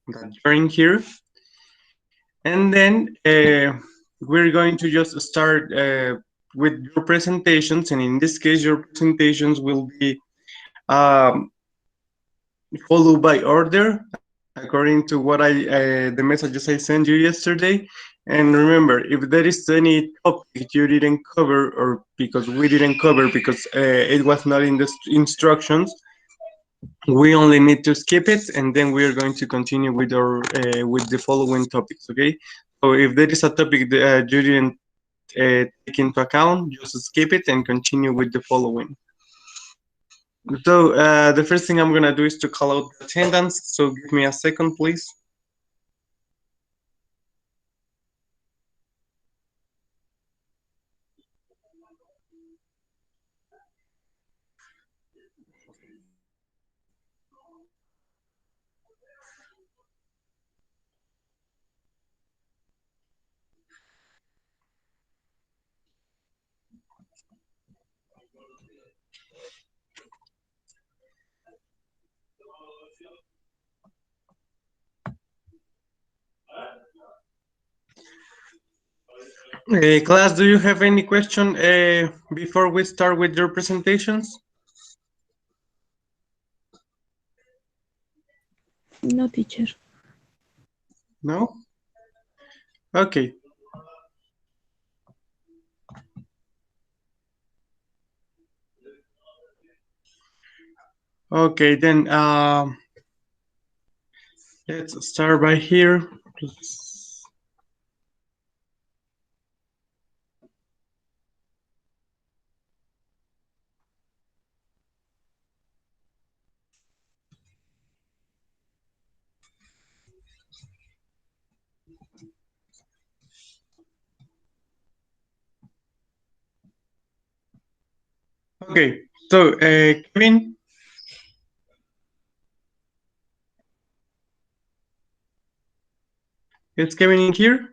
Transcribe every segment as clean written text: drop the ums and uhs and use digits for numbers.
that you're in here. And then we're going to just start with your presentations. And in this case, your presentations will be um, followed by order according to what the messages I sent you yesterday. And remember, if there is any topic you didn't cover, or because we didn't cover because it was not in the instructions, we only need to skip it, and then we are going to continue with our with the following topics. Okay. So if there is a topic that you didn't take into account, just skip it and continue with the following. So the first thing I'm gonna do is to call out the attendance. So give me a second, please. Class, do you have any question before we start with your presentations? No, teacher. No? Okay. Okay, then let's start by here. Okay, so Kevin, is Kevin in here?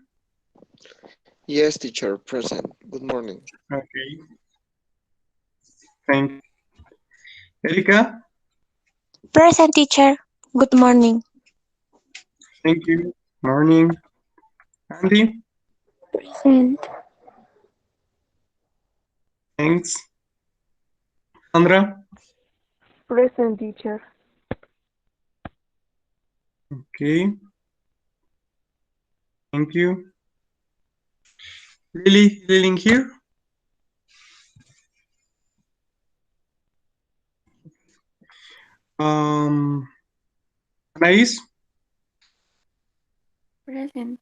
Yes, teacher, present. Good morning. Okay, thank you. Erika, Present teacher. Good morning. thank you. Morning. Andy, Present. thanks. Sandra, Present, teacher. okay, thank you. Lily in here? Um, Anais, Present.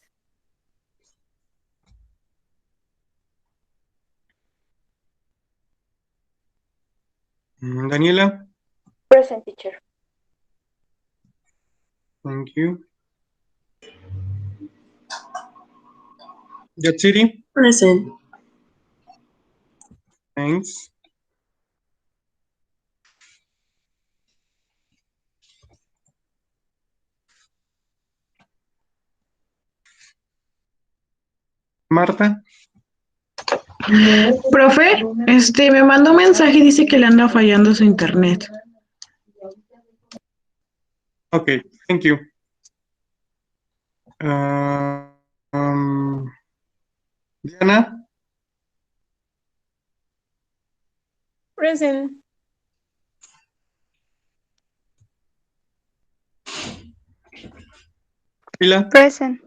Daniela, Present, teacher. thank you. Yatsiri, Present. thanks. Marta, Profe, me mandó un mensaje y dice que le anda fallando su internet. okay, thank you. Diana, Present. Pila, Present.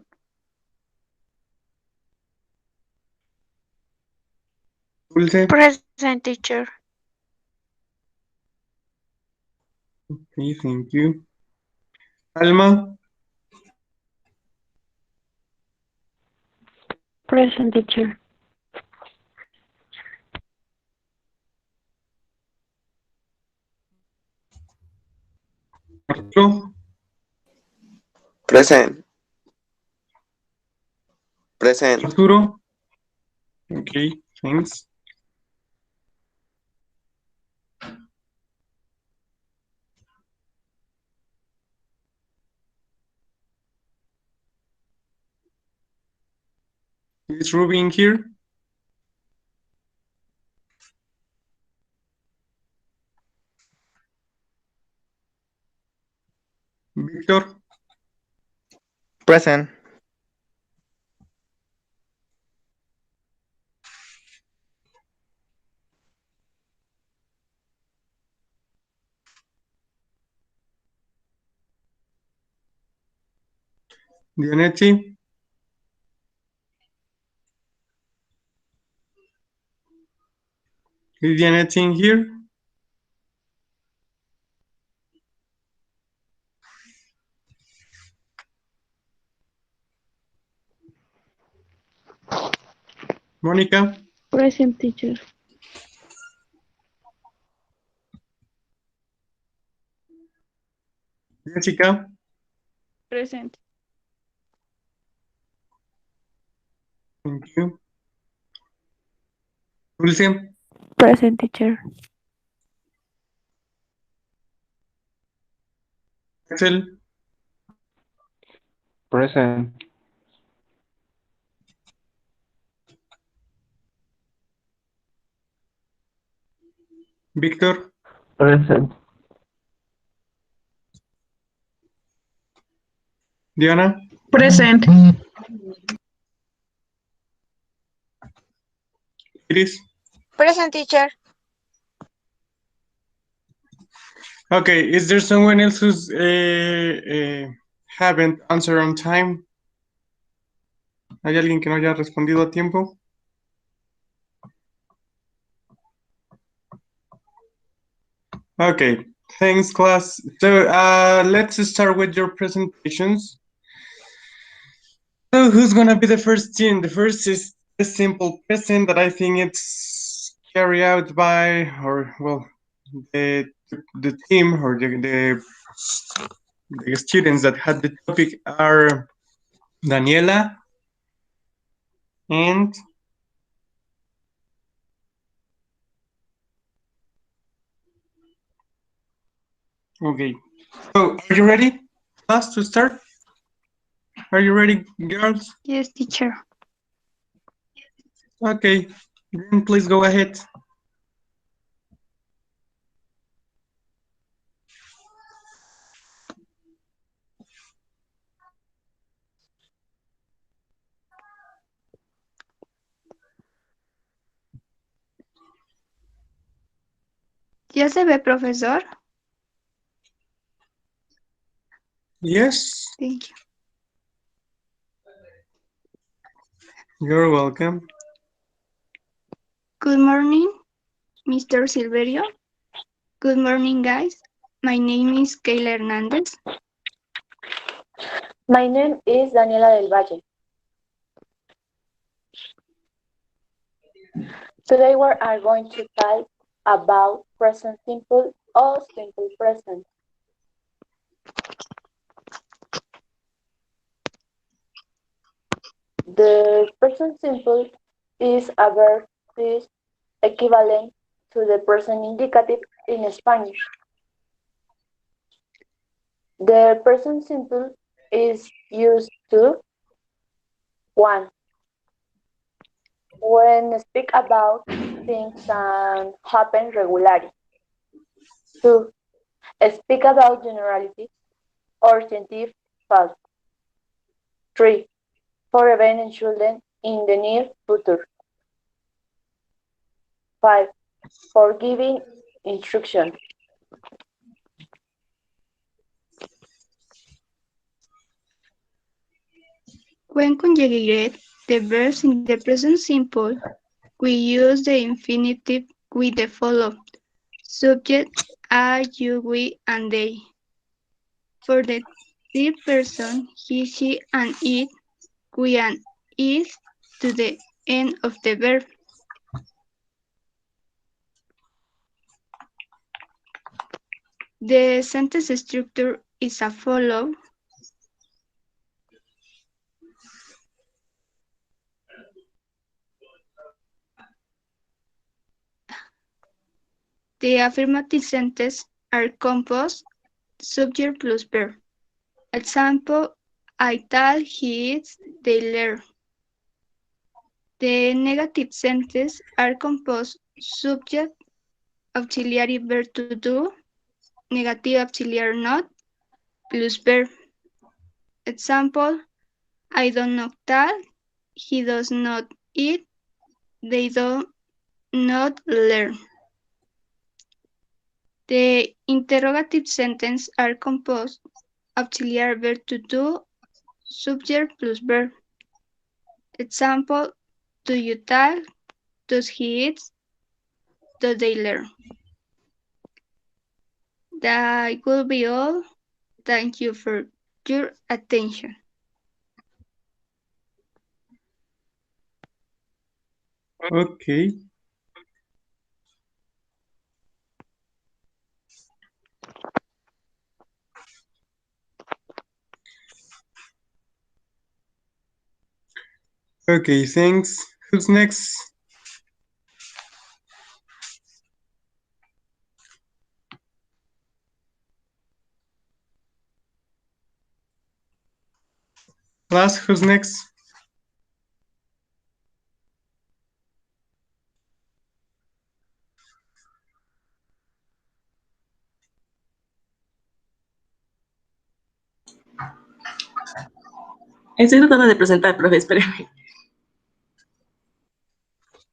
Dulce, Present teacher. okay, thank you. Alma, Present, teacher. Arturo, Present. Present. Arturo, okay, thanks. Is Ruby in here? Victor, Present. Dianetti? Is Dianetti in here? Monica? Present, teacher. Jessica? Present. Thank you. Dulce? Present, teacher. Axel? Present. Victor? Present. Diana? Present. Iris? Present, teacher. Okay, is there someone else who's haven't answered on time? ¿Hay alguien que no haya respondido a tiempo? Okay, thanks class. So let's start with your presentations. So who's gonna be the first team? The first is a simple present that I think it's carried out by, or well, the team or the students that had the topic are Daniela and okay. So are you ready, class, to start? Are you ready, girls? Yes, teacher. Okay, then please go ahead. ¿Ya se ve, profesor? Yes, Thank you. you're welcome. Good morning, Mr. Silverio. Good morning, guys. My name is Kayla Hernandez. My name is Daniela del Valle. Today we are going to talk about present simple or simple present. The present simple is a verb is equivalent to the present indicative in Spanish. The present simple is used to 1. When speak about things that happen regularly. 2. Speak about generalities or scientific facts. 3. For events and children in the near future. 5. For giving instruction. When conjugate the verbs in the present simple, we use the infinitive with the following subject, I, you, we, and they. For the third person, he, she, and it, we and it to the end of the verb. The sentence structure is as follows. The affirmative sentences are composed subject plus verb. Example, I thought he is, they learn. The negative sentences are composed subject, auxiliary verb to do, negative auxiliary not, plus verb. Example, I don't know that. He does not eat. They do not learn. The interrogative sentences are composed auxiliary verb to do, subject plus verb. Example, do you talk? Does he eat? Does they learn? That will be all. Thank you for your attention. Okay. Okay, thanks. Who's next? Class, who's next? Estoy tratando de presentar, profe, espéreme.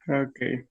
Okay.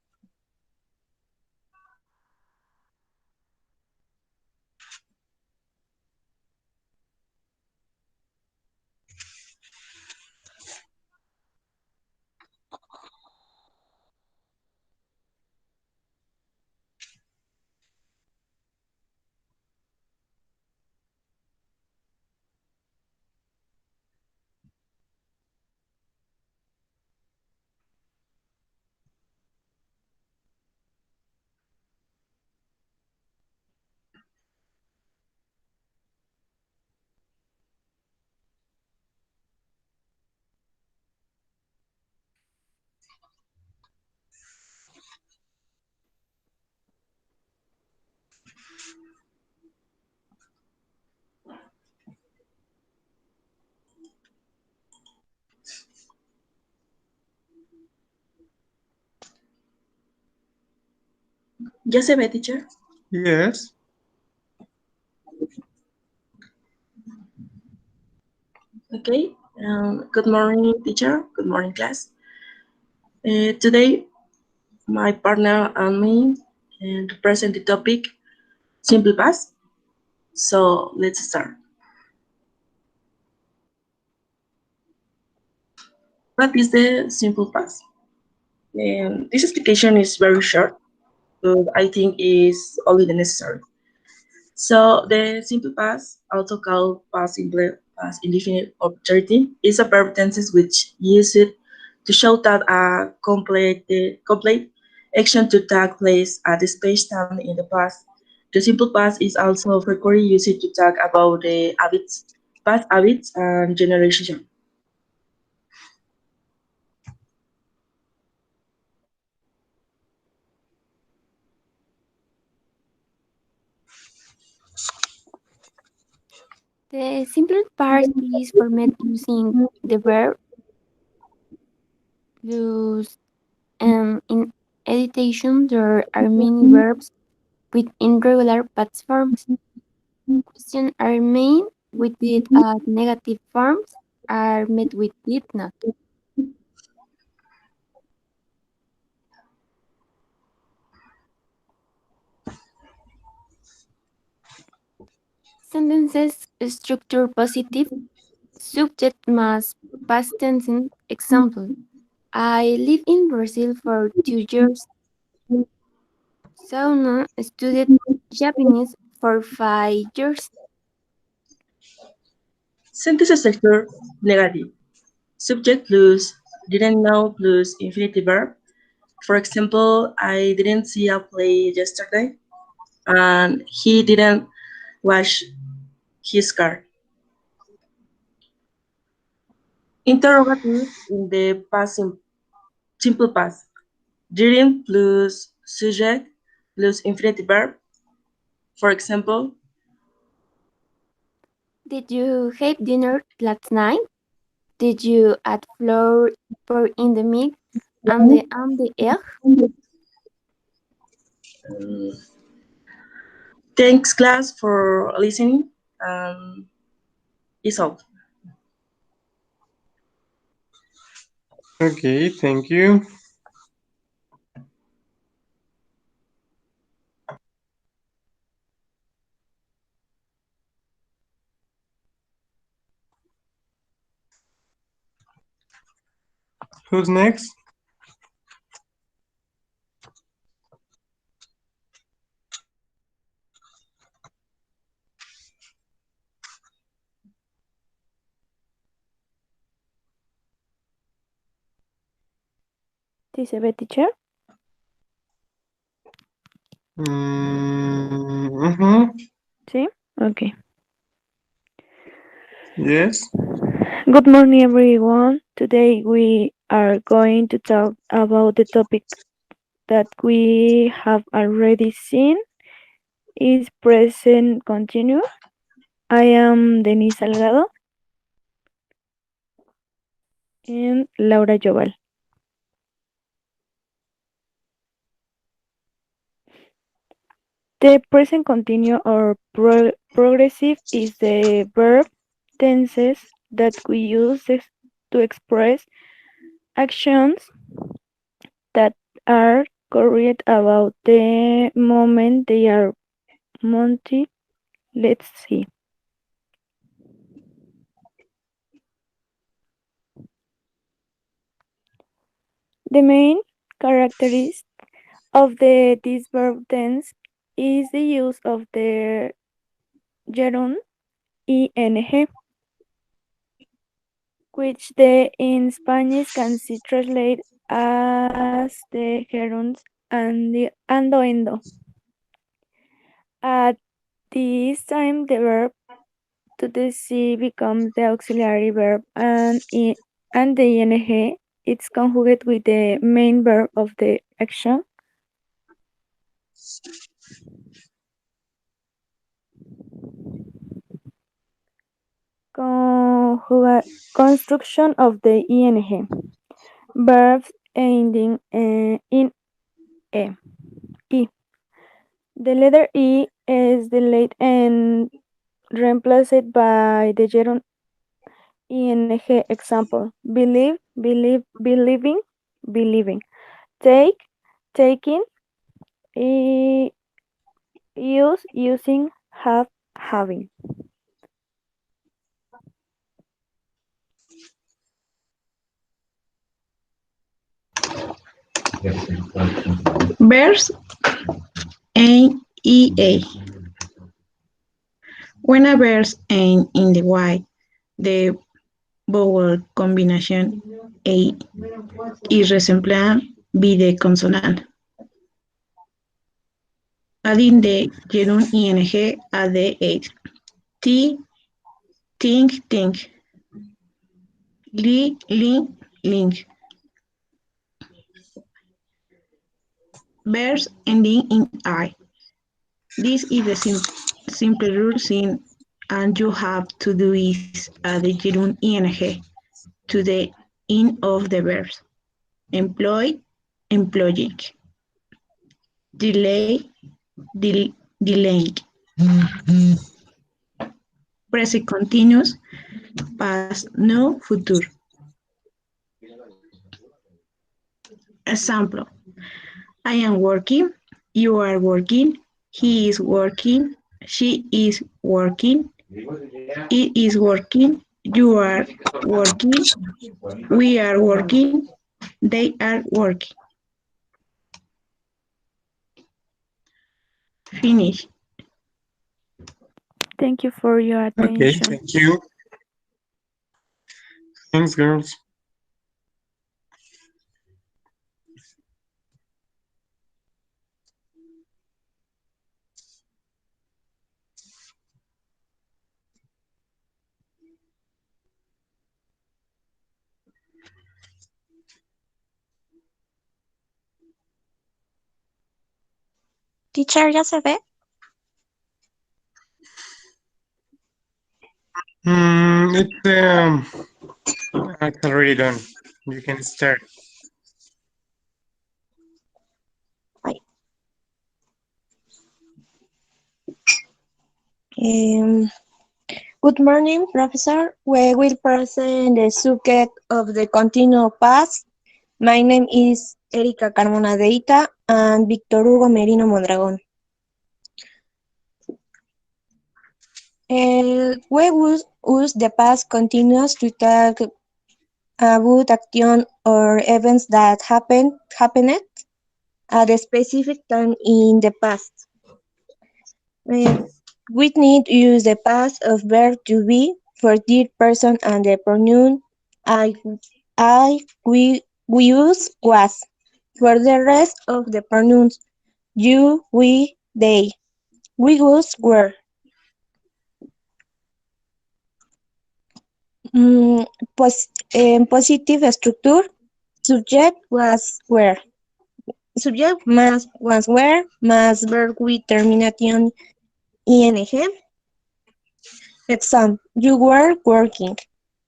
¿Ya se ve, teacher? Yes. Okay. Good morning, teacher. Good morning, class. Today, my partner and me present the topic simple past. So let's start. What is the simple past? This explication is very short, but I think is only the necessary. So the simple past, also called past simple, past indefinite or 30, is a verb tenses which use it to show that a complete action to take place at the space time in the past. The simple past is also frequently used to talk about the habits, past habits and generation. The simple part is formed using the verb plus in editation there are many verbs with irregular past forms. Questions are made with it negative forms are met with did not. Sentences structure positive, subject más past tense. Example, I live in Brazil for 2 years. Sauna studied Japanese for 5 years. Sentence structure negative. Subject plus didn't know plus infinitive verb. For example, I didn't see a play yesterday, and he didn't wash his car. Interrogative in the past simple past. Didn't plus subject plus infinitive verb. For example, Did you have dinner last night? Did you add flour pour in the milk and the egg? um, thanks class for listening. It's all. Okay, thank you. Who's next? ¿Sí se ve, teacher? Mm-hmm. Sí. Okay. Yes. Good morning, everyone. Today we are going to talk about the topic that we have already seen is present continuous. I am Denise Salgado and Laura Joval. The present continuous or progressive is the verb tenses that we use to express actions that are correct about the moment they are mounted. Let's see. The main characteristic of this verb tense is the use of the gerund ing, which in Spanish can be translated as the gerunds and the ando. At this time, the verb to see becomes the auxiliary verb, and the ing it's conjugated with the main verb of the action. Construction of the ing. Verbs ending in e. E. The letter E is delayed and replaced by the gerund ing. Example: believe, believing, believing. Take, taking. Use, using. Have, having. Verbs end ea. When a verb ends in the y, the vowel combination a is resembled by the consonant, adding the gerund ing at the end. T, think, link. Verbs ending in I. This is the simple rule thing, and you have to do is add the gerund ing to the end of the verbs. Employ, employing. Delay, delaying. Present continuous, past, no, future. Example: I am working, you are working, he is working, she is working, it is working, you are working, we are working, they are working. Finish. Thank you for your Okay, attention. thank you. Thanks, girls. Teacher, ¿ya se ve? It's already done. You can start. Good Good morning, Professor. We will present the subject of the continuous past. My name is Erika Carmona Deita and Victor Hugo Merino Mondragon. We will use the past continuous to talk about action or events that happened at a specific time in the past. We need to use the past of verb to be for third person and the pronoun we use was. For the rest of the pronouns you, we, they, we use were. Mm, positive structure, subject was were. Subject más was were más verb with termination ing. Example, you were working.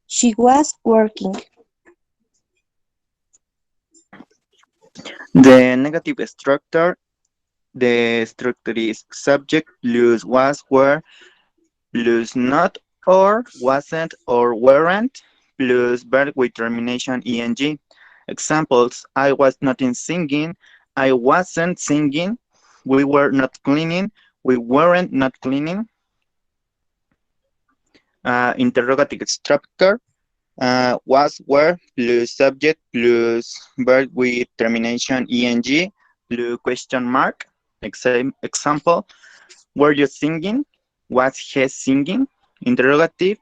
She was working. The negative structure, the structure is subject plus was, were, plus not or wasn't or weren't, plus verb with termination ing. Examples, I was not in singing, I wasn't singing, we were not cleaning, we weren't not cleaning. Interrogative structure, was, were, plus subject, plus verb with termination ing, plus question mark. Example, were you singing? Was he singing? Interrogative.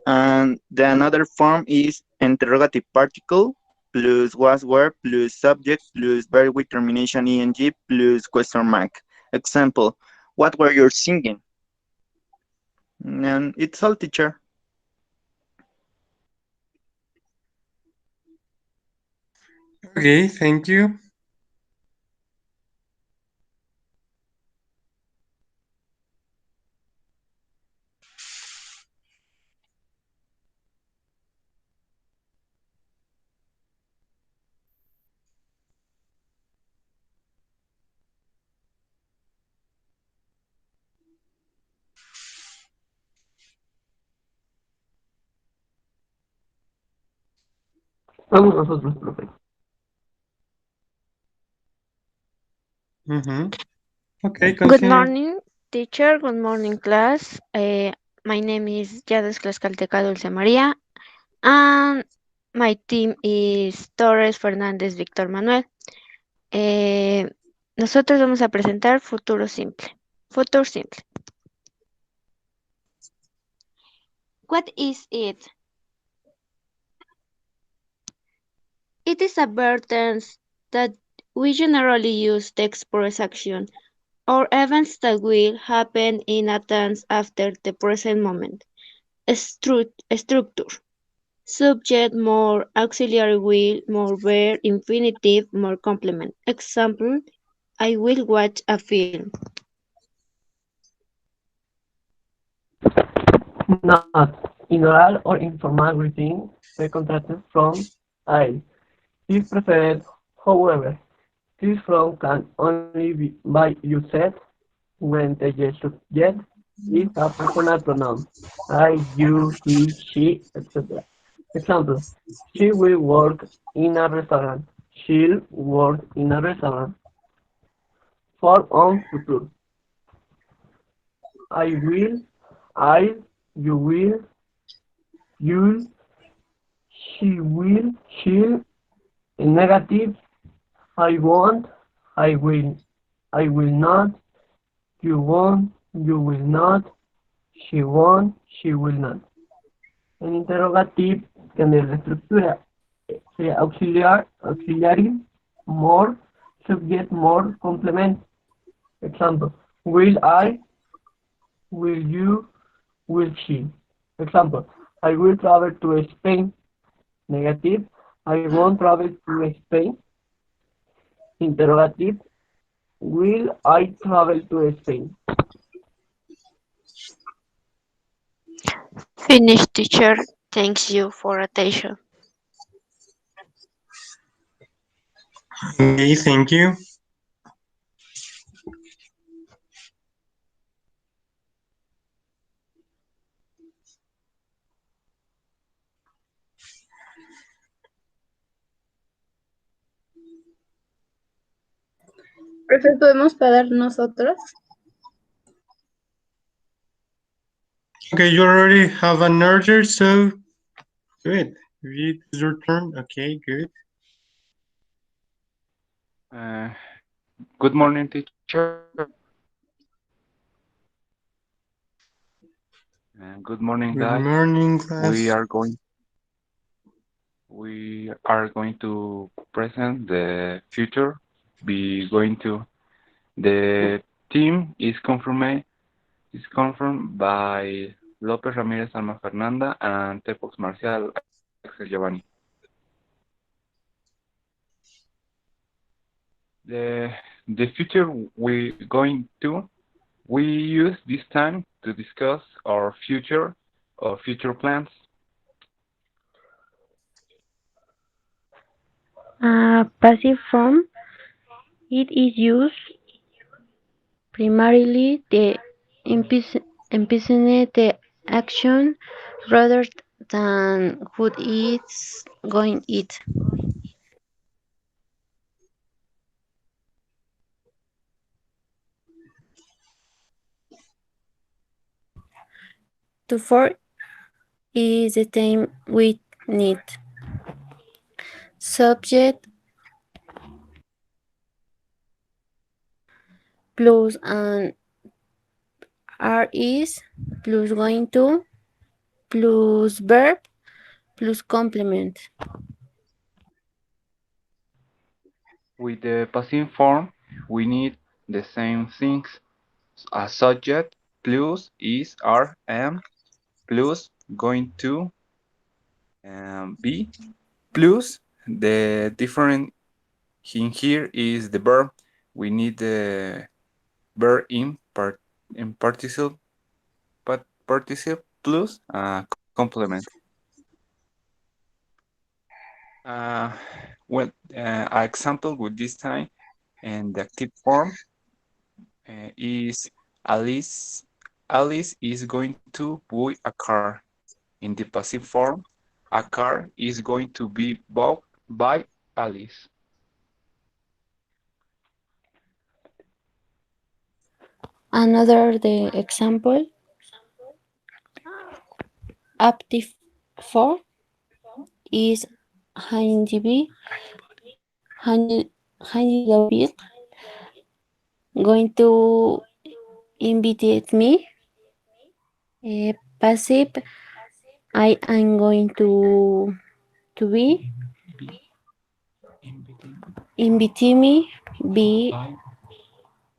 And the another form is interrogative particle plus was, were, plus subject, plus verb with termination ing, plus question mark. Example, what were you singing? And it's all, teacher. Okay, thank you. Vamos nosotros, profe. Okay, Good continue. morning, teacher. Good morning, class. My name is Yades Tlaxcalteca Dulce María, and my team is Torres Fernández Víctor Manuel. Nosotros vamos a presentar futuro simple. Futuro simple. What is it? It is a verb tense that we generally use to express action or events that will happen in a tense after the present moment. Structure. Subject, more auxiliary will, more verb, infinitive, more complement. Example, I will watch a film. Not in oral or informal greeting, the contracted from I. If preferred, however, this from can only be used when the subject is a personal pronoun. I, you, he, she, etc. Example, she will work in a restaurant. She'll work in a restaurant. For on future. I will, I'll, you will, you'll, she will, she'll. In negative, I won't, I will not, you won't, you will not, she won't, she will not. En interrogative, tener la estructura auxiliary, more, subject, more, complement. Example, will I, will you, will she. Example, I will travel to Spain. Negative, I won't travel to Spain. Interrogative, will I travel to Spain? Finish, teacher. Thanks you for attention. Okay, thank you. Profe, ¿podemos parar nosotros? Okay, you already have an order, so good. It's your turn. Okay, good. Good morning, teacher. Good morning, Good guys. morning, class. We are going to present the future. The team is confirmed by Lopez Ramirez Alma Fernanda and Tepox Marcial Axel Giovanni. The future we use this time to discuss our future plans. Passive form, it is used primarily to impersonate the action rather than who is going it. To for is the time we need. Subject plus an are is plus going to plus verb plus complement. With the passive form, we need the same things as subject plus is, are, am plus going to be plus the different in here is the verb. We need the verb in participle plus complement. Well, an example with this time and the active form is Alice is going to buy a car. In the passive form, a car is going to be bought by Alice. Another the example, active form is Handy David going to invite me. Passive, I am going to be. Invite me be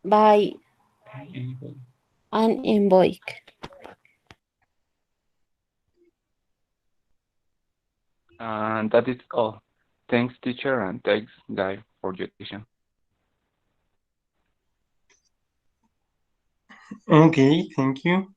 by an envoy. And that is all. Thanks, teacher, and thanks, Guy, for your attention. Okay, thank you.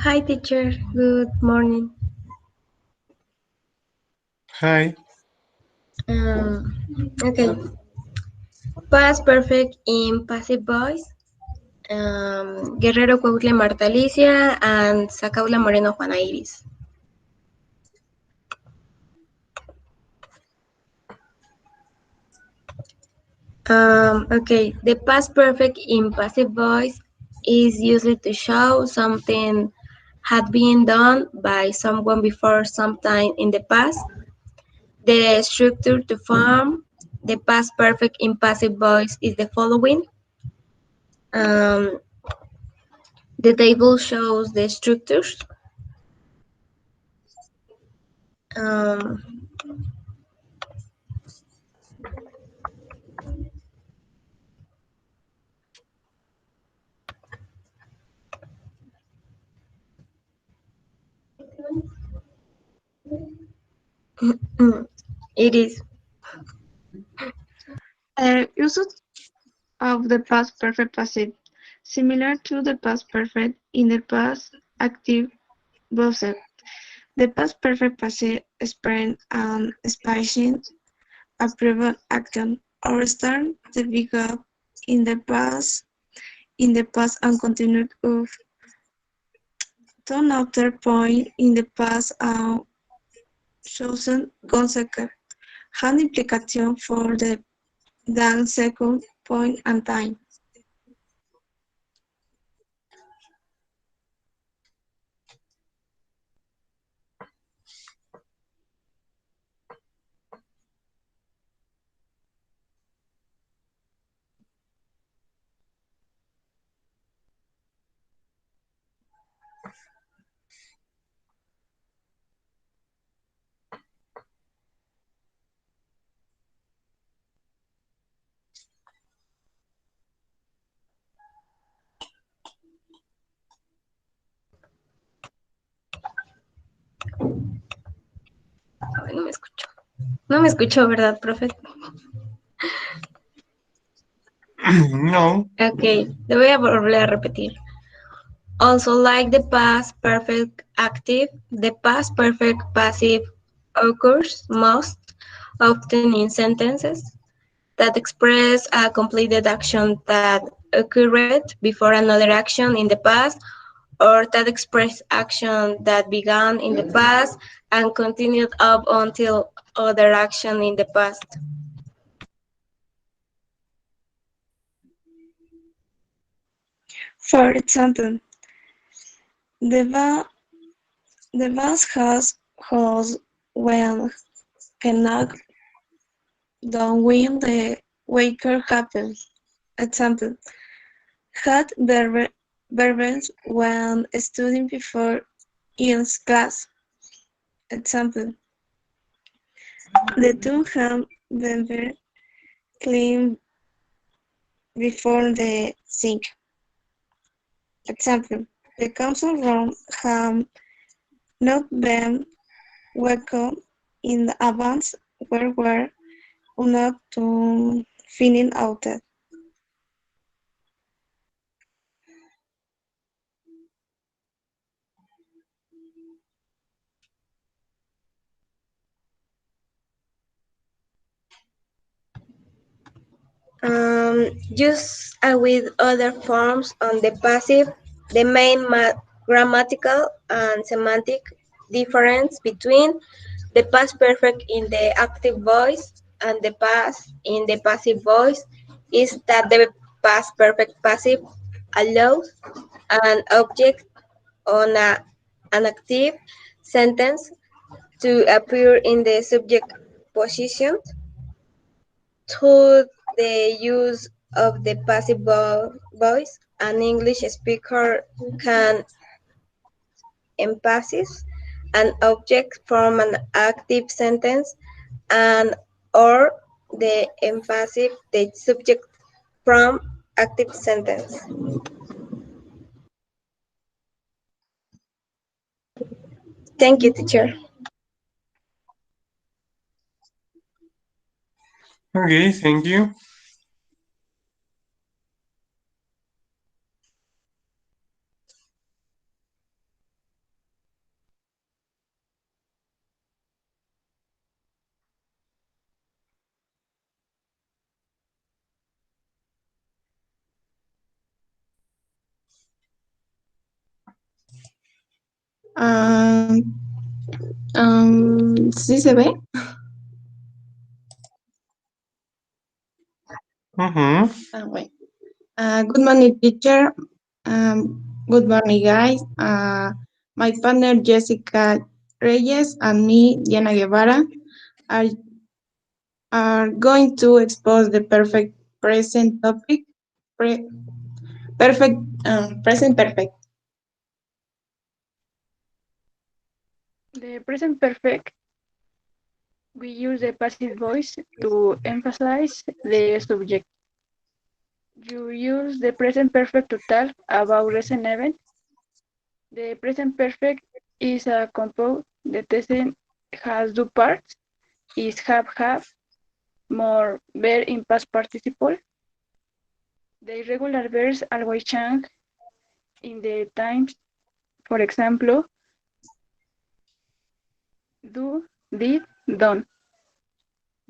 Hi, teacher. Good morning. Hi. Okay. Past perfect in passive voice. Guerrero Cuautle Marta Alicia and Sacaula Moreno Juana Iris. Okay, the past perfect in passive voice is usually to show something had been done by someone before sometime in the past. The structure to form the past perfect in passive voice is the following. The table shows the structures. It is. Usage of the past perfect passive, similar to the past perfect in the past active voiced. The past perfect passive explains and spacing a previous action or start the big up in the past and continued of turn after point in the past and chosen consequence had implication for the then second point and time. Ay, no me escucho. No me escucho, ¿verdad, profe? No. Ok, le voy a volver a repetir. Also, like the past perfect active, the past perfect passive occurs most often in sentences that express a completed action that occurred before another action in the past, or that express action that began in the past and continued up until other action in the past. For example, the, ba- the bus has when cannot don't when the waker happens. Example, had verbs when studying before Ian's class. Example, the two have been clean before the sink. Example, the council room have not been welcome in advance were not to finding out that. Just with other forms on the passive, the main grammatical and semantic difference between the past perfect in the active voice and the past in the passive voice is that the past perfect passive allows an object on an active sentence to appear in the subject position through the use of the passive voice. An English speaker can emphasize an object from an active sentence and or the emphasis the subject from active sentence. Thank you, teacher. Okay, thank you. ¿Sí se ve? Bueno. Good morning, teacher. Good morning, guys. My partner Jessica Reyes and me, Diana Guevara, are going to expose the perfect present topic. Present perfect. The present perfect, we use the passive voice to emphasize the subject. You use the present perfect to talk about recent event. The present perfect is a compound. The tense has two parts, is have, more verb in past participle. The irregular verbs always change in the times. For example, do, did, done,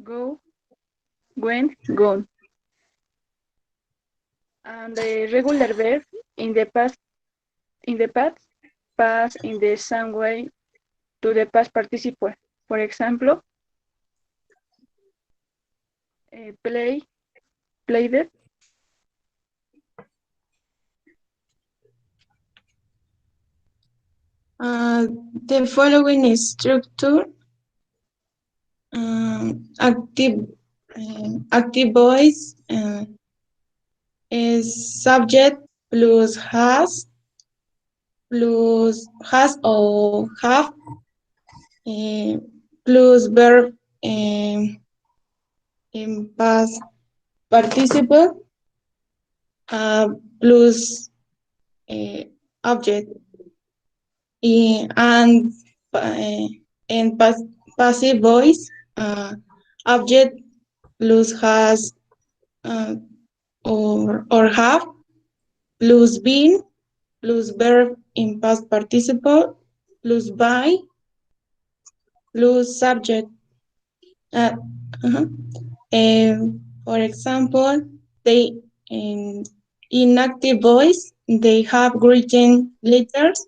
go, went, gone. And the regular verb in the past pass in the same way to the past participle. For example, play, played. The following structure: active voice is subject plus has or have plus verb in past participle plus object and passive voice object plus has or have plus been plus verb in past participle plus by plus subject. For example, they in active voice they have written letters,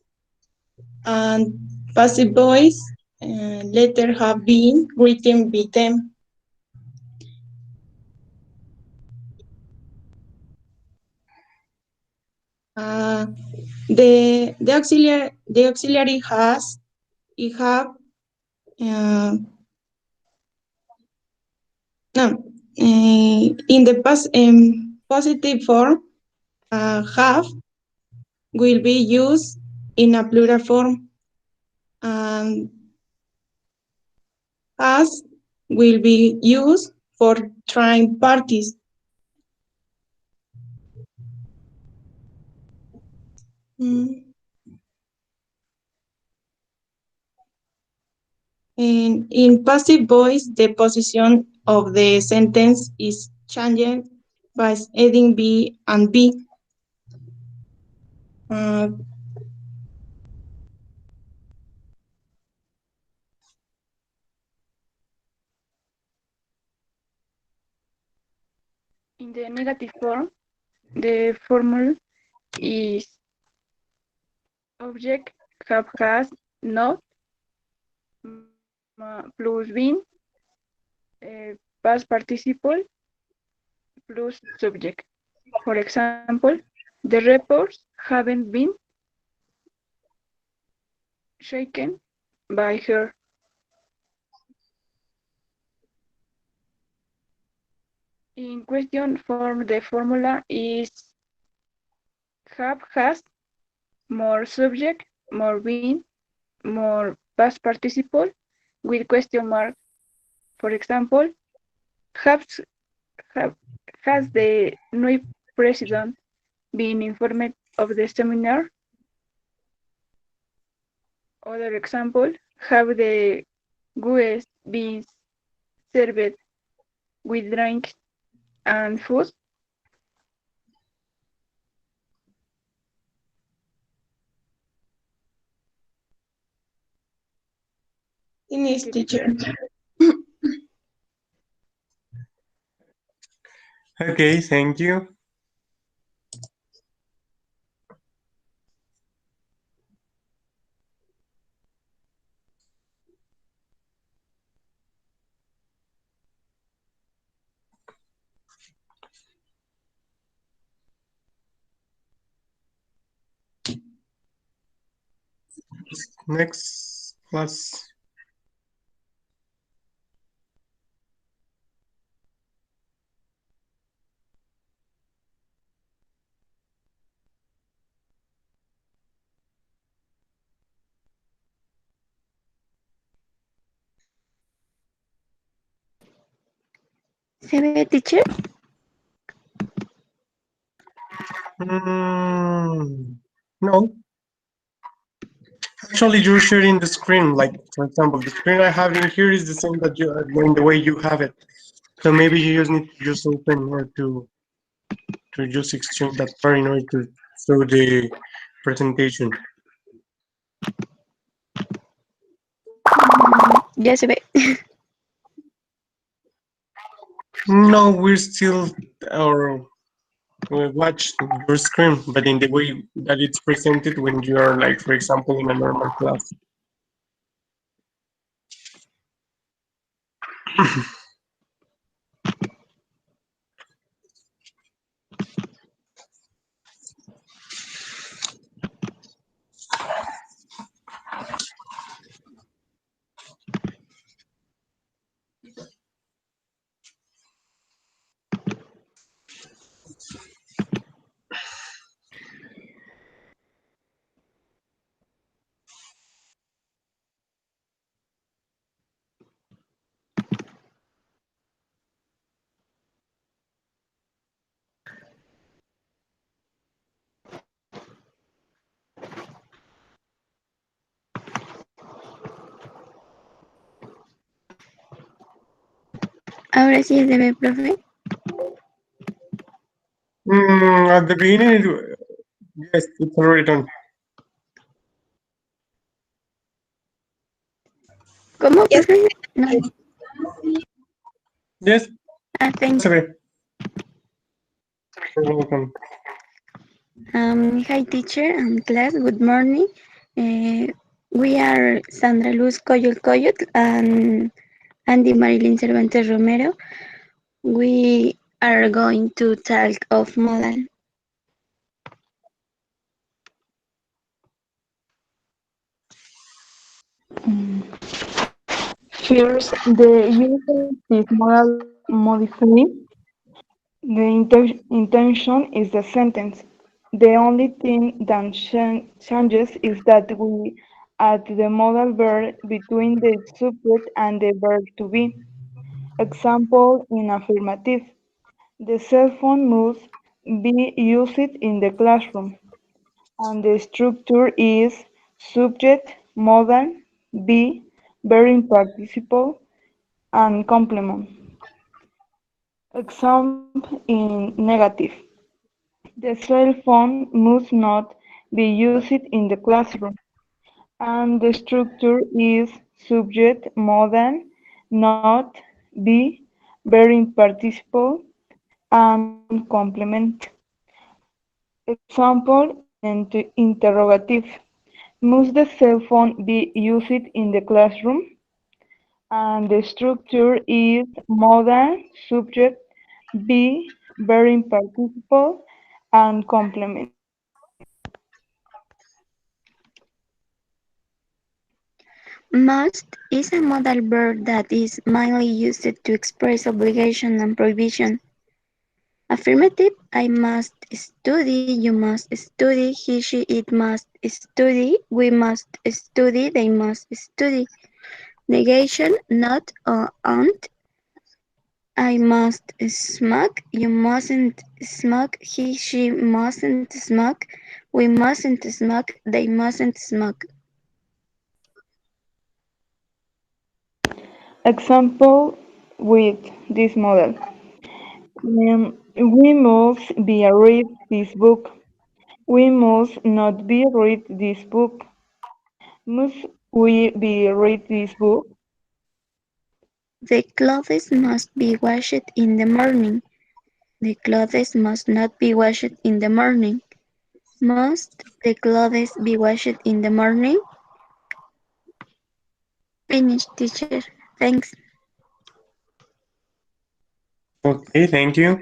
and passive voice letter have been written by them. The auxiliary has it have in the past positive form have will be used in a plural form, and has will be used for trying parties. In passive voice, the position of the sentence is changed by adding be and be. In the negative form, the formula is object have has not plus been past participle plus subject. For example, the reports haven't been shaken by her. In question form, the formula is have has more subject, more been, more past participle with question mark. For example, has the new president been informed of the seminar? Other example, have the guests been served with drinks and food? Finish, teacher. Okay, thank you. Next class. ¿Se ve, teacher? No. Actually, you're sharing the screen. Like, for example, the screen I have in here is the same that you in the way you have it. So maybe you just need to just open or to just exchange that part in order to show the presentation. Ya se ve. No, we're still or we watch your screen, but in the way that it's presented when you are like, for example, in a normal class. Ahora sí se ve, profe. At the beginning, yes, it's already done. ¿Cómo, profe? No. Yes, Thank se you. ve. You're welcome. Hi, teacher and class. Good morning. We are Sandra Luz Coyol Coyot and Andy Marilyn Cervantes Romero. We are going to talk of modal. First, the user is modal modified. The intention is the sentence. The only thing that changes is that we add the modal verb between the subject and the verb to be. Example in affirmative. The cell phone must be used in the classroom. And the structure is subject, modal, be, verb participle, and complement. Example in negative. The cell phone must not be used in the classroom. And the structure is subject, modal, not, be, verb participle, and complement. Example in interrogative. Must the cell phone be used in the classroom? And the structure is modal, subject, be, verb participle, and complement. Must is a modal verb that is mainly used to express obligation and prohibition. Affirmative, I must study, you must study, he, she, it must study, we must study, they must study. Negation, not or aren't. I must smoke, you mustn't smoke, he, she mustn't smoke, we mustn't smoke, they mustn't smoke. Example with this model. We must be read this book. We must not be read this book. Must we be read this book? The clothes must be washed in the morning. The clothes must not be washed in the morning. Must the clothes be washed in the morning? Finish, teacher. Thanks. Okay, thank you.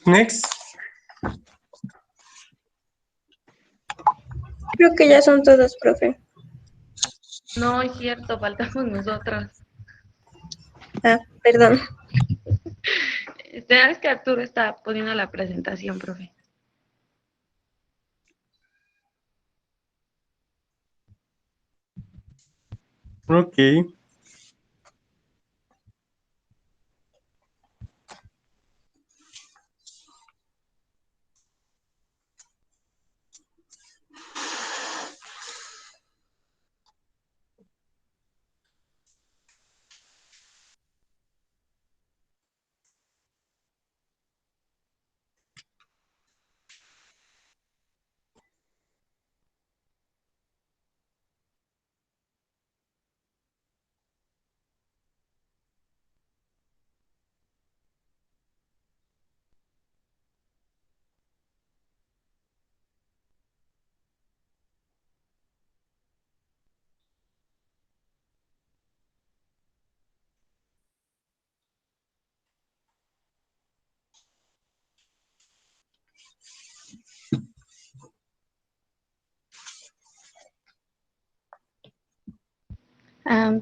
Next. Creo que ya son todos, profe. No es cierto, faltamos nosotros. Ah, perdón. Es que Arturo está poniendo la presentación, profe. Okay.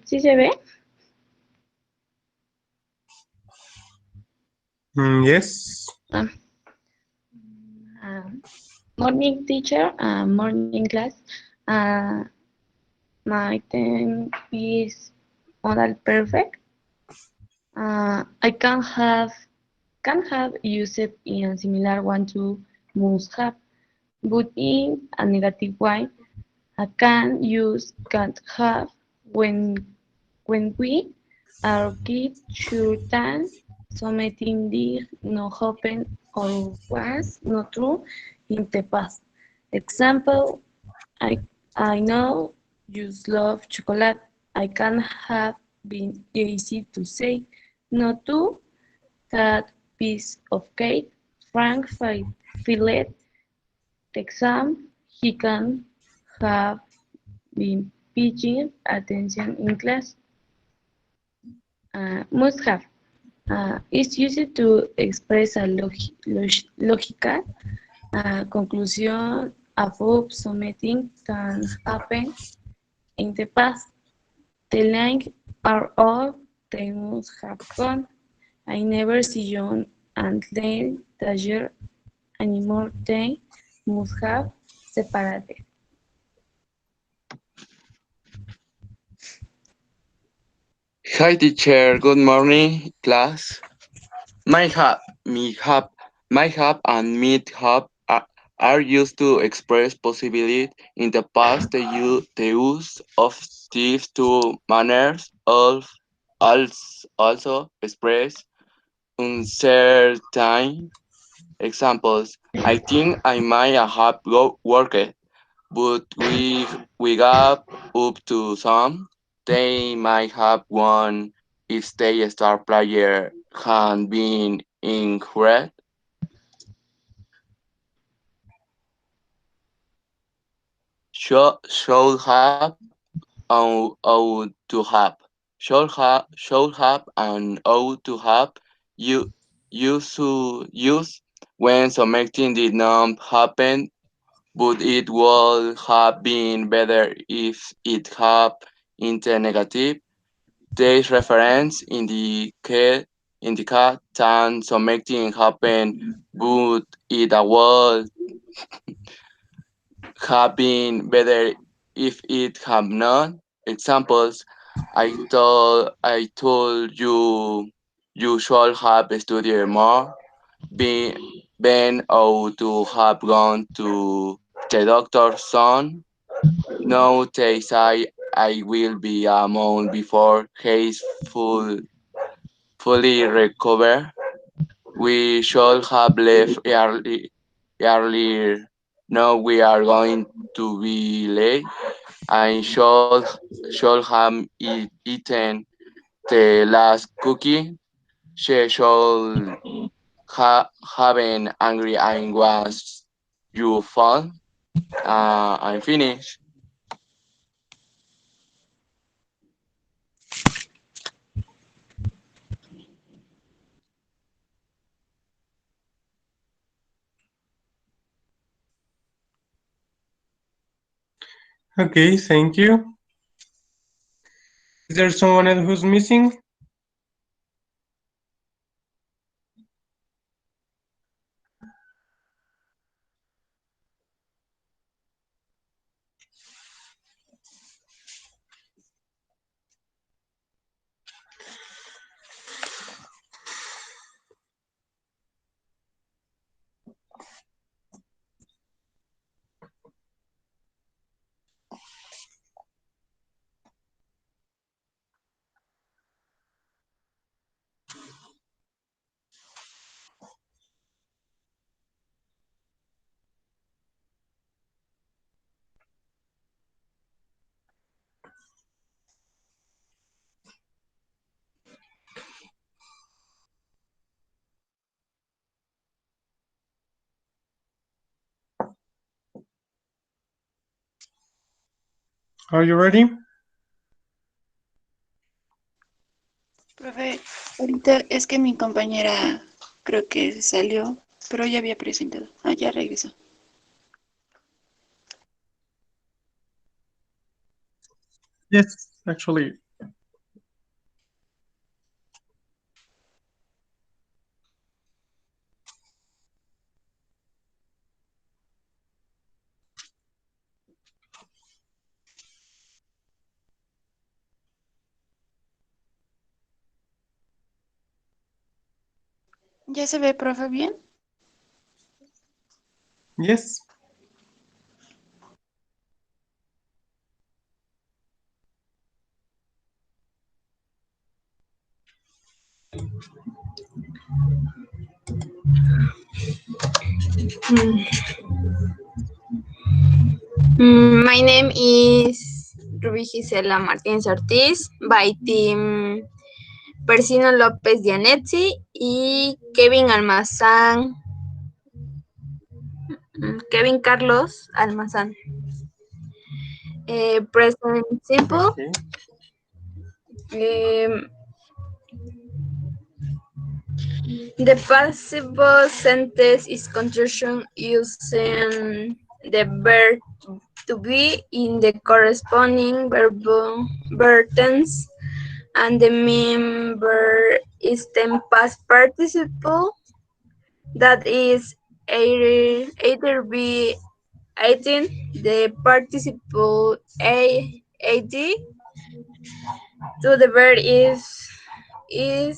¿Sí se ve? Yes. Morning teacher, morning class. My theme is modal perfect. I can have used in a similar one to must have, but in a negative way. I can use can't have when we are keep sure that something did not happen or was not true in the past. Example, I I know you love chocolate. I can have been easy to say no to that piece of cake. Frank filed the exam. He can have been paying attention in class. Must have is used to express a logical conclusion about something that happened in the past. The lines are all they must have gone. I never see John and Lane Dagger anymore. They must have separated. Hi teacher, good morning class. My hub, me hub, my hub and meet hub are used to express possibility in the past. The use of these two manners also express uncertain examples. I think I might have worked, but we got up to some. They might have won if their star player had been injured. Should have ought to have. Should have and ought to have you use when something did not happen, but it would have been better if it had in the negative. This reference indicate that something happened, but it would have been better if it had not. Examples: I told you you should have studied more. Ben ought to have gone to the doctor's son. No, they say I will be a month before he's fully recovered. We should have left earlier. Now we are going to be late. I should have eaten the last cookie. She should have been angry and was your fault. I'm finished. Okay, thank you. Is there someone else who's missing? Are you ready? Profe, ahorita es que mi compañera creo que se salió, pero ya había presentado. Ah, ya regresó. Yes, actually. ¿Ya se ve, profe, bien? Yes. My name is Ruby Gisela Martínez Ortiz by team Persino López Dianetti y Kevin Almazán, Kevin Carlos Almazán. Present simple. The passive sentence is construction using the verb to be in the corresponding verb tense, and the member is the past participle that is either be 18, the participle AD to the verb is it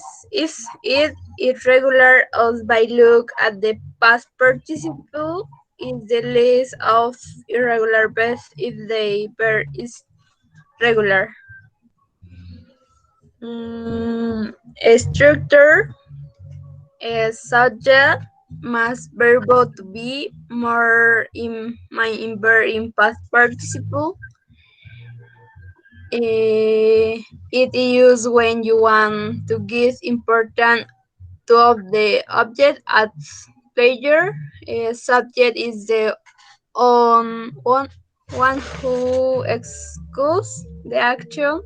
irregular or by look at the past participle in the list of irregular verbs if the verb is regular. A structure a subject más verbo to be more in my in verb in past participle. It is used when you want to give importance to the object as player. Subject is the one who executes the action.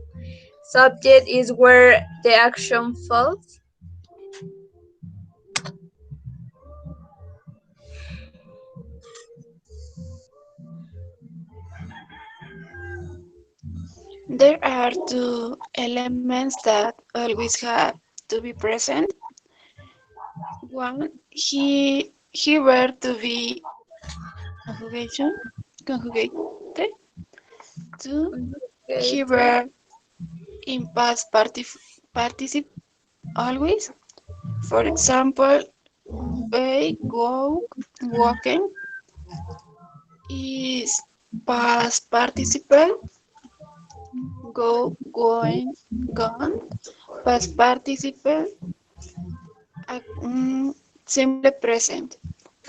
Subject is where the action falls. There are two elements that always have to be present. One, he were to be conjugated. Two, he were in past participle always. For example, they go, walking is past participle. Go, going, gone. Past participle. Simple present.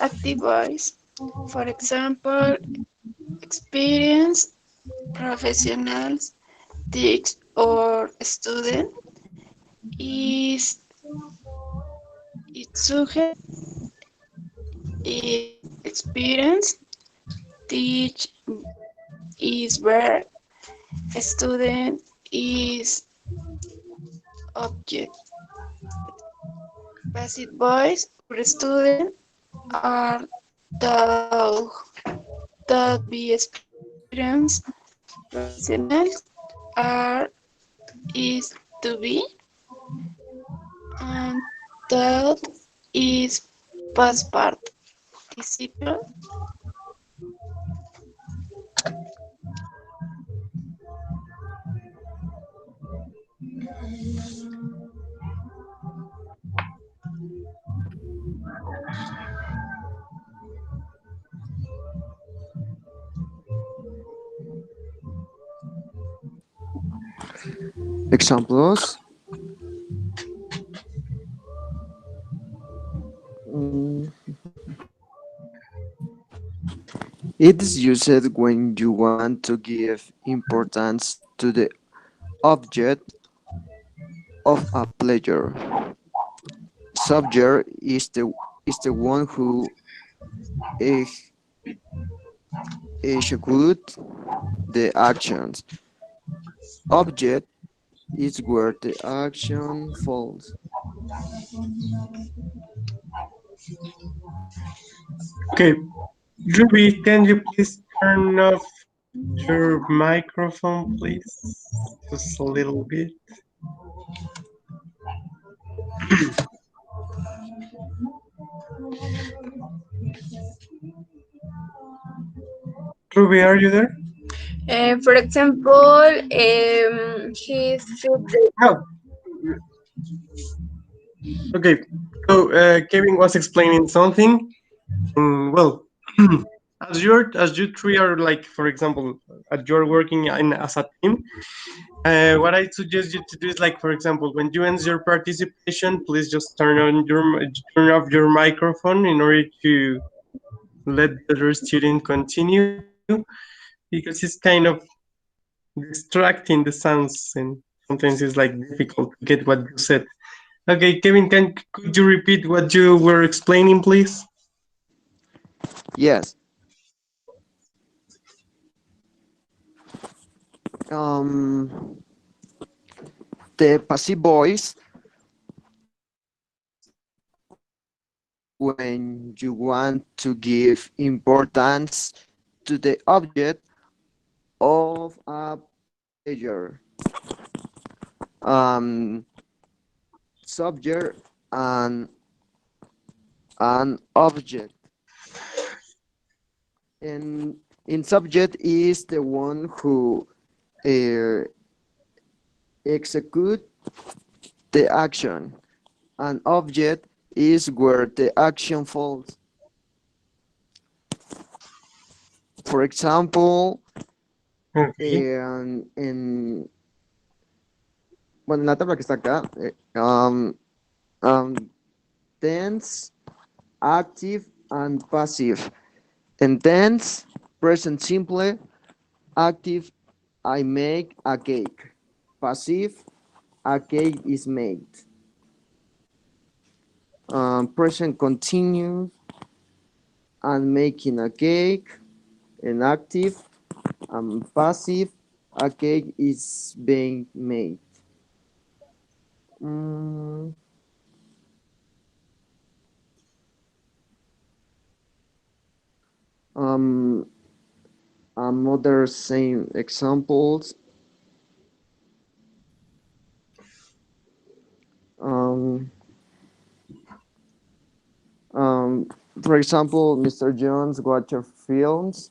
Active voice. For example, experience, professionals, teach or student is its subject is experience, teach is verb, student is object. Passive voice for student are the that be experience, Present are is to be, and third is past participle. Examples. Mm, It is used when you want to give importance to the object of a pleasure. Subject is the one who ex- executes the actions. Object is where the action falls. Okay, Ruby, can you please turn off your microphone, please? Just a little bit. Ruby, are you there? For example, he should. No. Okay, so Kevin was explaining something. Well, as you three are like, for example, you're working as a team. What I suggest you to do is like, for example, when you end your participation, please just turn off your microphone in order to let the other student continue, because it's kind of distracting the sounds and sometimes it's like difficult to get what you said. Okay, Kevin, could you repeat what you were explaining, please? Yes. Um, the passive voice when you want to give importance to the object of a pleasure. Um, Subject and an object. And in subject is the one who uh, execute the action. An object is where the action falls. For example, bueno, en la tabla que está acá, tense, active, and passive. And tense, present simple, active, I make a cake. Passive, a cake is made. Present continuous, and making a cake. And active and passive, a cake is being made. Other same examples. For example, Mr. Jones watch your films.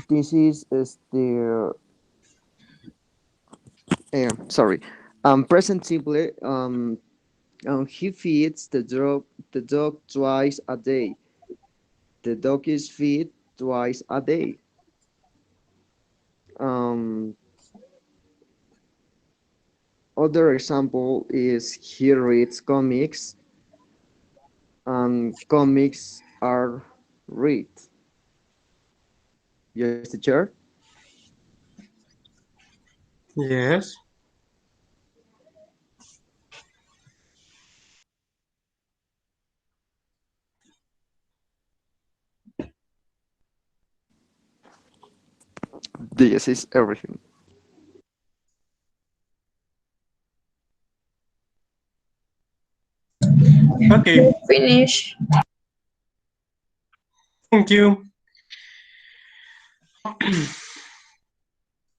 This is the sorry. Present simple. He feeds the dog twice a day. The dog is fed twice a day. Other example is he reads comics. Comics are read. Yes, teacher? Yes. This is everything. Okay. Finish. Thank you.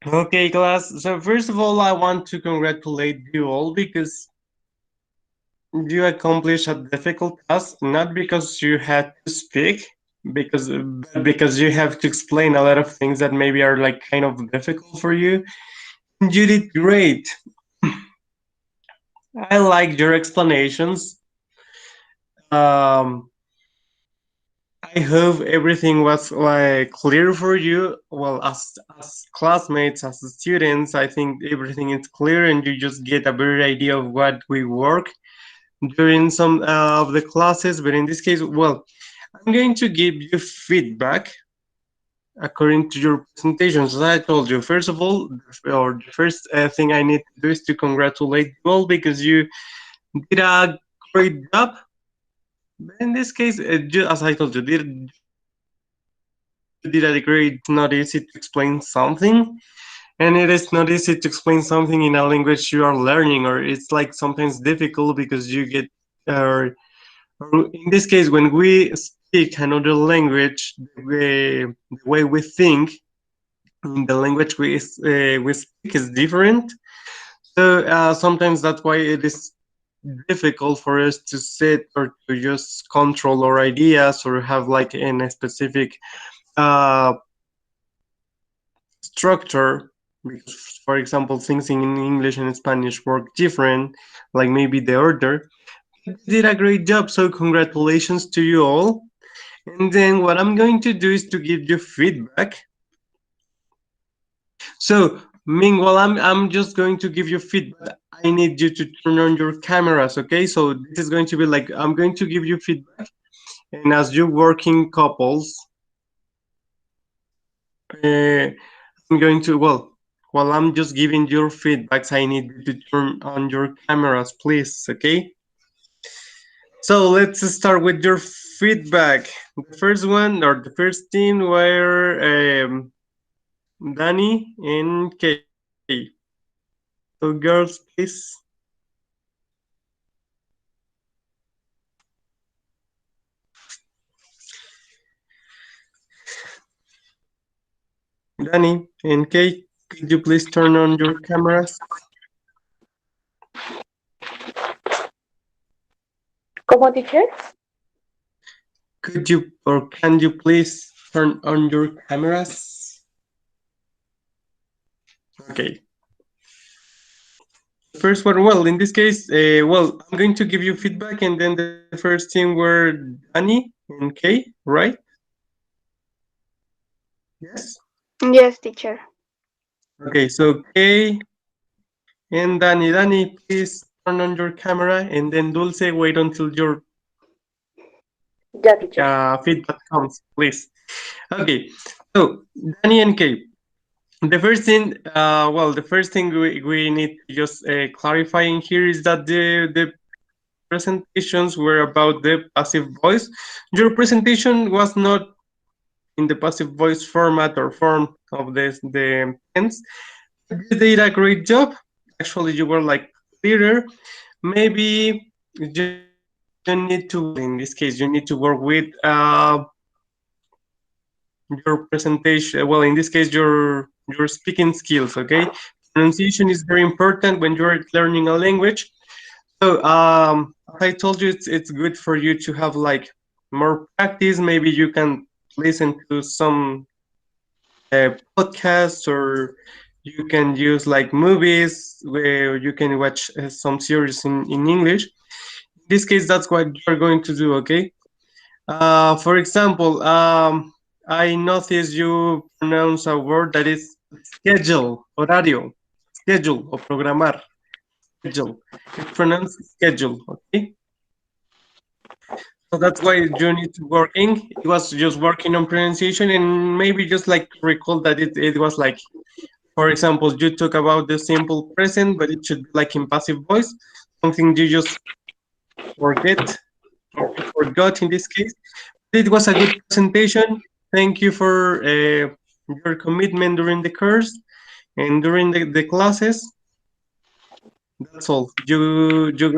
Okay, class. So first of all, I want to congratulate you all because you accomplished a difficult task, not because you had to speak, but because you have to explain a lot of things that maybe are like kind of difficult for you. You did great. I liked your explanations. Um, I hope everything was like clear for you. Well, as classmates, as students, I think everything is clear, and you just get a better idea of what we work during some of the classes. But in this case, well, I'm going to give you feedback according to your presentations. As I told you, first of all, or the first thing I need to do is to congratulate you all because you did a great job. In this case, as I told you, you did a great. It's not easy to explain something, and it is not easy to explain something in a language you are learning, or it's like sometimes difficult because you get, or in this case, when we speak another language, the way we think, the language we speak is different. So sometimes that's why it is difficult for us to sit or to just control our ideas or have like in a specific uh, structure. Because, for example, things in English and Spanish work different, like maybe the order. You did a great job, so congratulations to you all. And then what I'm going to do is to give you feedback. So meanwhile, I'm just going to give you feedback. I need you to turn on your cameras, okay? So this is going to be like I'm going to give you feedback, and as you working couples, I'm going to while I'm just giving your feedbacks, I need you to turn on your cameras, please, okay? So let's start with your feedback. The first one or the first team were Danny and Kay. So girls, please. Danny and Kay, could you please turn on your cameras? ¿Cómo, teacher? Could you or can you please turn on your cameras? Okay. First one, well, in this case, well, I'm going to give you feedback, and then the first team were Danny and Kay, right? Yes? Yes, teacher. Okay, so Kay and Danny. Danny, please turn on your camera, and then Dulce, wait until your Yeah, teacher. feedback comes, please. Okay, so Danny and Kay. The first thing, the first thing we need to just clarifying here is that the presentations were about the passive voice. Your presentation was not in the passive voice format or form of the tense. You did a great job. Actually, you were like clearer. Maybe you need to, in this case, you need to work with your presentation. Well, in this case, your speaking skills. Okay, pronunciation is very important when you're learning a language. So, as I told you, it's good for you to have like more practice. Maybe you can listen to some podcasts, or you can use like movies where you can watch some series in English. In this case, that's what you're going to do, okay? For example, I noticed you pronounce a word that is schedule, horario, schedule, or programar, schedule. It's pronounced schedule, okay? So that's why you need to working. It was just working on pronunciation, and maybe just like recall that it was like, for example, you talk about the simple present, but it should be like in passive voice, something you just forget or you forgot in this case. It was a good presentation. Thank you for your commitment during the course and during the classes. That's all. You did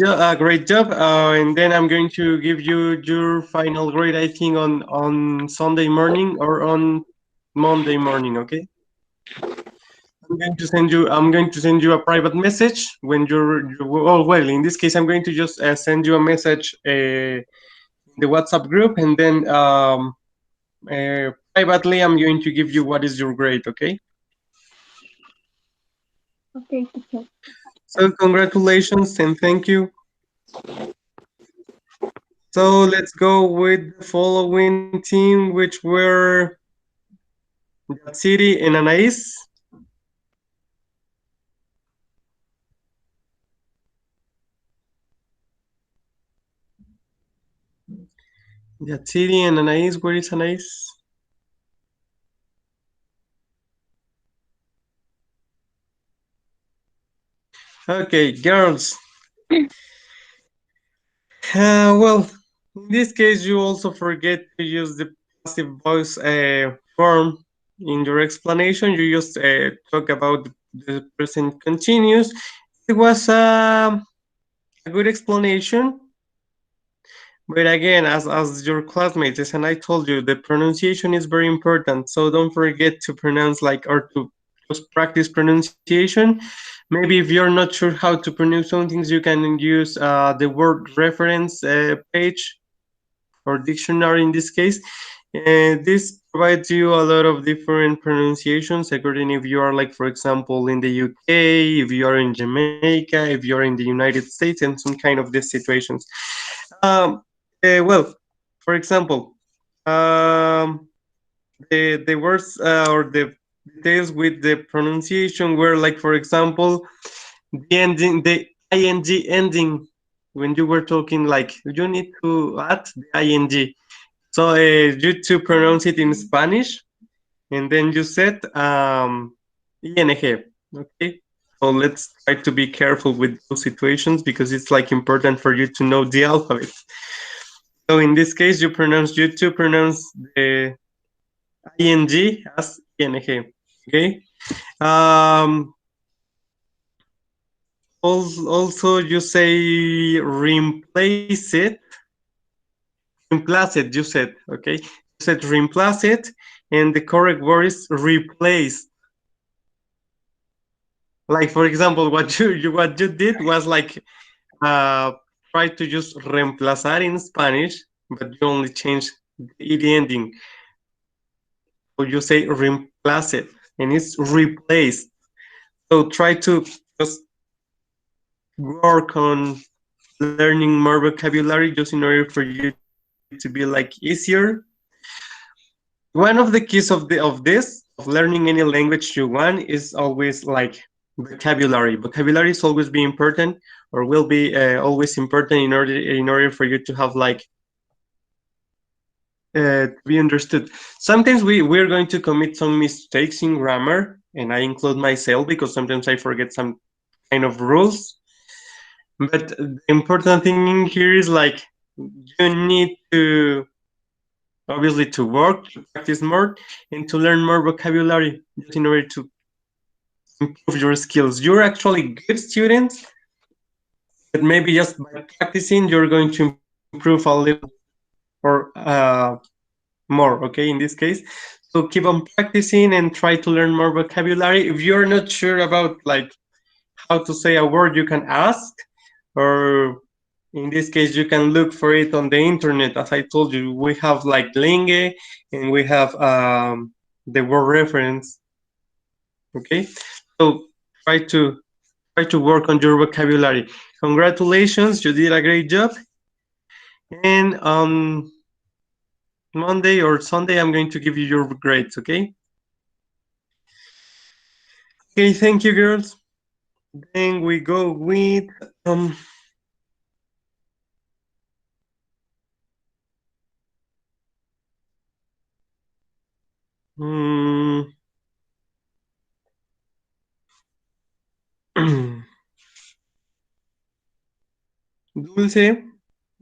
a great job, and then I'm going to give you your final grade. I think on Sunday morning or on Monday morning. Okay. I'm going to send you a private message when oh, well, in this case, I'm going to just send you a message in the WhatsApp group, and then privately, I'm going to give you what is your grade, okay? Okay, teacher. So congratulations and thank you. So let's go with the following team, which were City and Anais. Yatsiri and Anais, where is Anais? Okay, girls. Well, in this case, you also forget to use the passive voice form in your explanation. You just talk about the present continuous. It was a good explanation. But again, as your classmates, and I told you, the pronunciation is very important. So don't forget to pronounce or to just practice pronunciation. Maybe if you're not sure how to pronounce some things, you can use the word reference page or dictionary in this case. This provides you a lot of different pronunciations according if you are for example, in the UK, if you are in Jamaica, if you're in the United States, and some kind of these situations. Well, for example, the words or the details with the pronunciation were for example, the ending, the ing ending. When you were talking, you need to add the ing. So you to pronounce it in Spanish, and then you said ing. Okay. So let's try to be careful with those situations because it's important for you to know the alphabet. So in this case, you to pronounce the ing as ing. Okay. Um, also, you say reemplace it. You said okay. You said reemplace it, and the correct word is replace. For example, what you did was uh, try to just reemplazar in Spanish, but you only change the ending. So you say reemplace it, and it's replaced. So try to just work on learning more vocabulary just in order for you to be easier. One of the keys of learning any language you want is always vocabulary. Vocabulary is always be important, or will be always important in order for you to have to be understood. Sometimes we're going to commit some mistakes in grammar, and I include myself because sometimes I forget some kind of rules. But the important thing in here is you need to obviously to work, to practice more, and to learn more vocabulary just in order to improve your skills. You're actually good students, but maybe just by practicing, you're going to improve a little or more, okay, in this case. So keep on practicing and try to learn more vocabulary. If you're not sure about how to say a word, you can ask, or in this case, you can look for it on the internet. As I told you, we have Linge, and we have the word reference. Okay, so try to work on your vocabulary. Congratulations, you did a great job. And on Monday or Sunday, I'm going to give you your grades. Okay. Okay. Thank you, girls. Then we go with Dulce,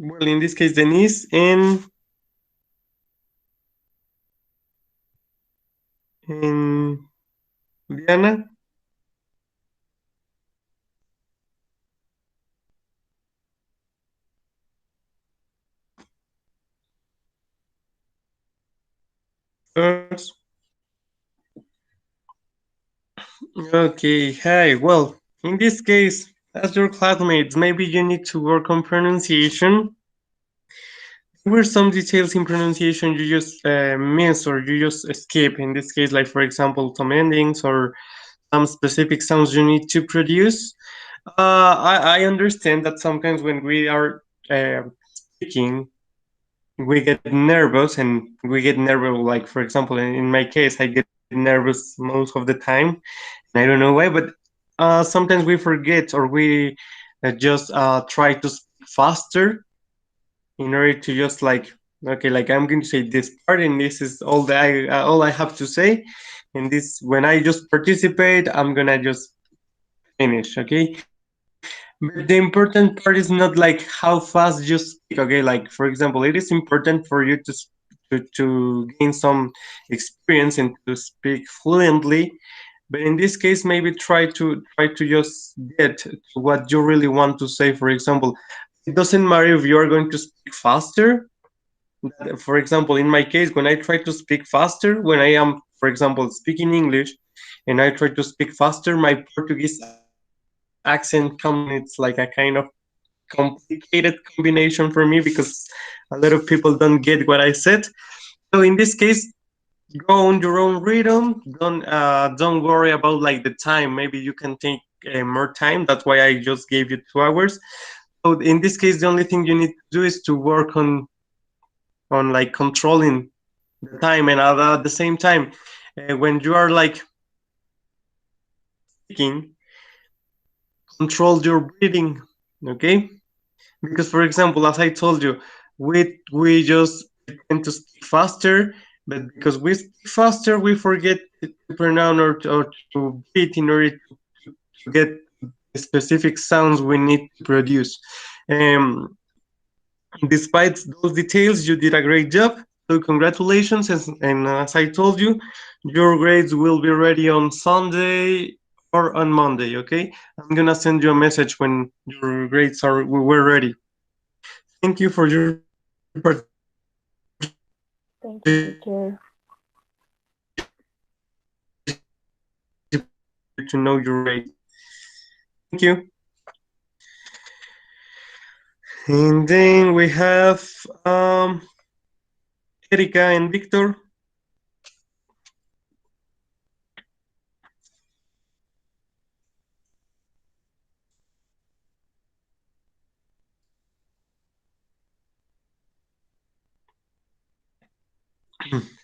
well, in this case, Denise and Diana. Girls. Okay, hi. Well, in this case, as your classmates, maybe you need to work on pronunciation. There were some details in pronunciation you just miss or you just skip. In this case, like for example, some endings or some specific sounds you need to produce. I understand that sometimes when we are speaking, we get nervous and we get nervous. Like for example, in my case, I get nervous most of the time. And I don't know why, but sometimes we forget or we just try to speak faster in order to just like, okay, like I'm going to say this part and this is all I have to say, and this when I just participate I'm gonna just finish. Okay, but the important part is not like how fast you speak. Okay, like for example, it is important for you to gain some experience and to speak fluently, but in this case maybe try to just get to what you really want to say. For example, it doesn't matter if you are going to speak faster. For example, in my case, when I try to speak faster, when I am, for example, speaking English and I try to speak faster, my Portuguese accent comes in and it's like a kind of complicated combination for me because a lot of people don't get what I said. So in this case, go on your own rhythm. Don't worry about like the time. Maybe you can take more time. That's why I just gave you 2 hours. So in this case, the only thing you need to do is to work on like controlling the time, and at the same time when you are like speaking, control your breathing. Okay, because for example, as I told you, we just tend to speak faster, but because we speak faster we forget to pronounce or to breathe in order to get the specific sounds we need to produce. um, Despite those details, you did a great job. So congratulations, and as I told you, your grades will be ready on Sunday or on Monday, okay? I'm gonna send you a message when your grades were ready. Thank you for your participation. Thank you, teacher. To know your grades. Thank you. And then we have Erika and Victor.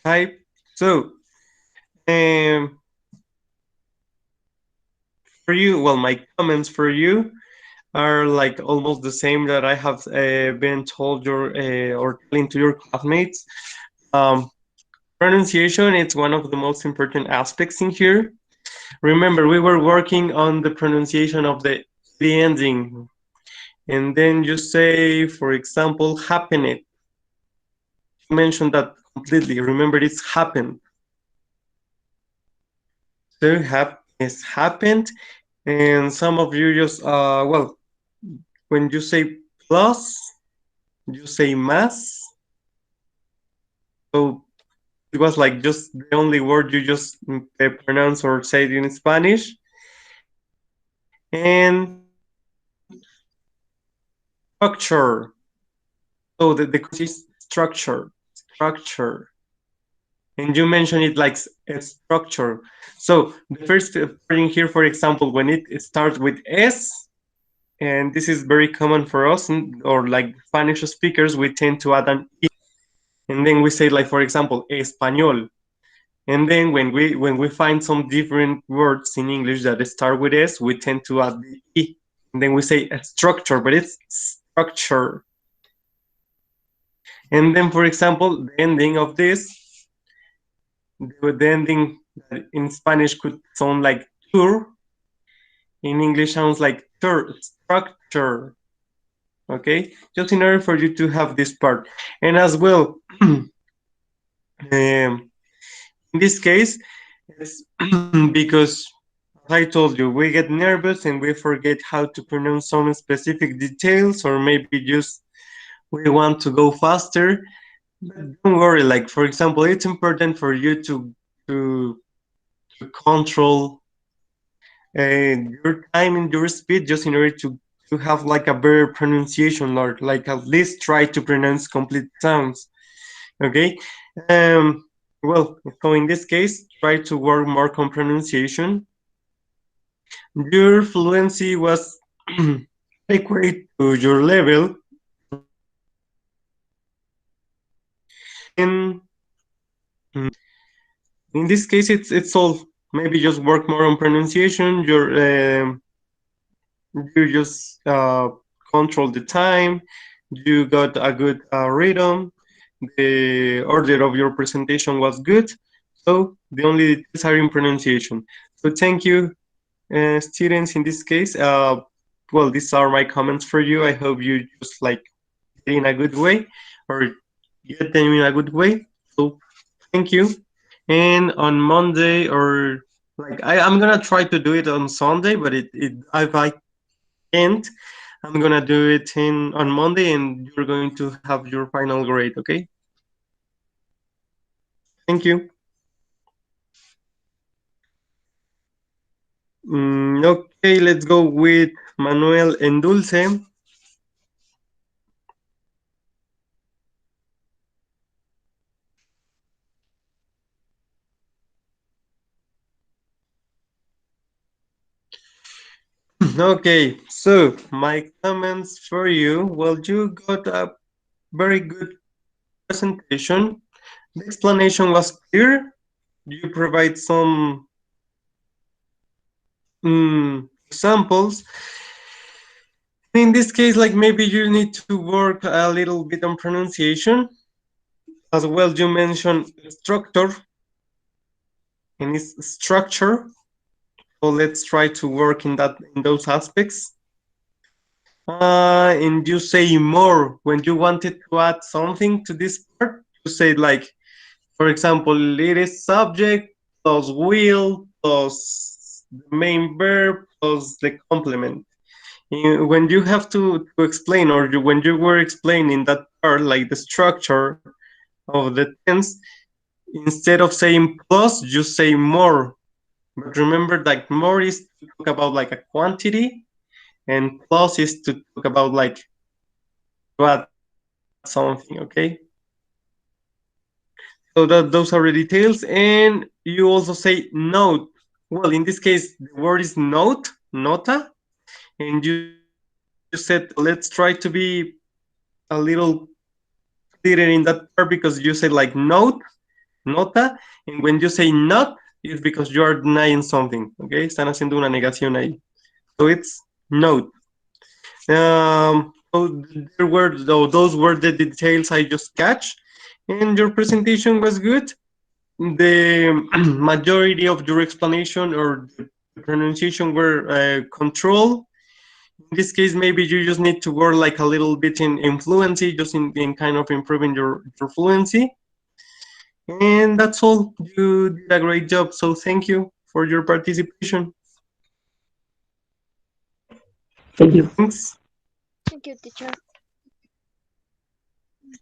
Hi. So, um, for you, well, my comments for you are like almost the same that I have been told your or telling to your classmates. Um, Pronunciation, it's one of the most important aspects in here. Remember, we were working on the pronunciation of the ending, and then you say, for example, happened. You mentioned that completely. Remember, it's happened. So it's happened, and some of you just well, when you say plus, you say más. So it was like just the only word you just pronounce or say it in Spanish. And structure. So the question is structure. And you mentioned it like a structure. So the first part in here, for example, when it starts with S, and this is very common for us, or like Spanish speakers, we tend to add an I. And then we say like, for example, español. And then when we find some different words in English that start with S, we tend to add the E. And then we say a structure, but it's structure. And then, for example, the ending of this, the ending that in Spanish could sound like tour, in English sounds like structure. Okay, just in order for you to have this part. And as well, in this case, it's because I told you, we get nervous and we forget how to pronounce some specific details, or maybe just we want to go faster. But don't worry, like for example, it's important for you to control your time and your speed just in order to have like a better pronunciation, or like at least try to pronounce complete sounds. Okay. Well, so in this case, try to work more on pronunciation. Your fluency was equate to your level. And in this case, it's all maybe just work more on pronunciation. You just control the time. You got a good rhythm. The order of your presentation was good. So the only details are in pronunciation. So thank you, students. In this case, well, these are my comments for you. I hope you just like get in a good way, or get them in a good way. So thank you. And on Monday, or like I'm gonna try to do it on Sunday, but if I can't, I'm gonna do it on Monday, and you're going to have your final grade. Okay. Thank you. Okay, let's go with Manuel and Dulce. Okay, so my comments for you. Well, you got a very good presentation. The explanation was clear. You provide some examples. In this case, like maybe you need to work a little bit on pronunciation. As well, you mentioned structure and its structure. So let's try to work in those aspects. And you say more when you wanted to add something to this part. You say like, for example, it is subject plus will plus the main verb plus the complement. When you have to explain, or when you were explaining that part, like the structure of the tense, instead of saying plus, you say more. But remember that more is to talk about like a quantity, and plus is to talk about like to add something, okay? So those are the details. And you also say note. Well, in this case, the word is note, nota, and you said let's try to be a little clearer in that part, because you say like note, nota, and when you say not, it's because you are denying something, okay? Están haciendo una negación ahí. So it's note. So those were the details I just catch, and your presentation was good. The majority of your explanation or the pronunciation were controlled. In this case, maybe you just need to work like a little bit in fluency, just in kind of improving your fluency. And that's all. You did a great job. So thank you for your participation. Thank you. Thanks. Thank you, teacher.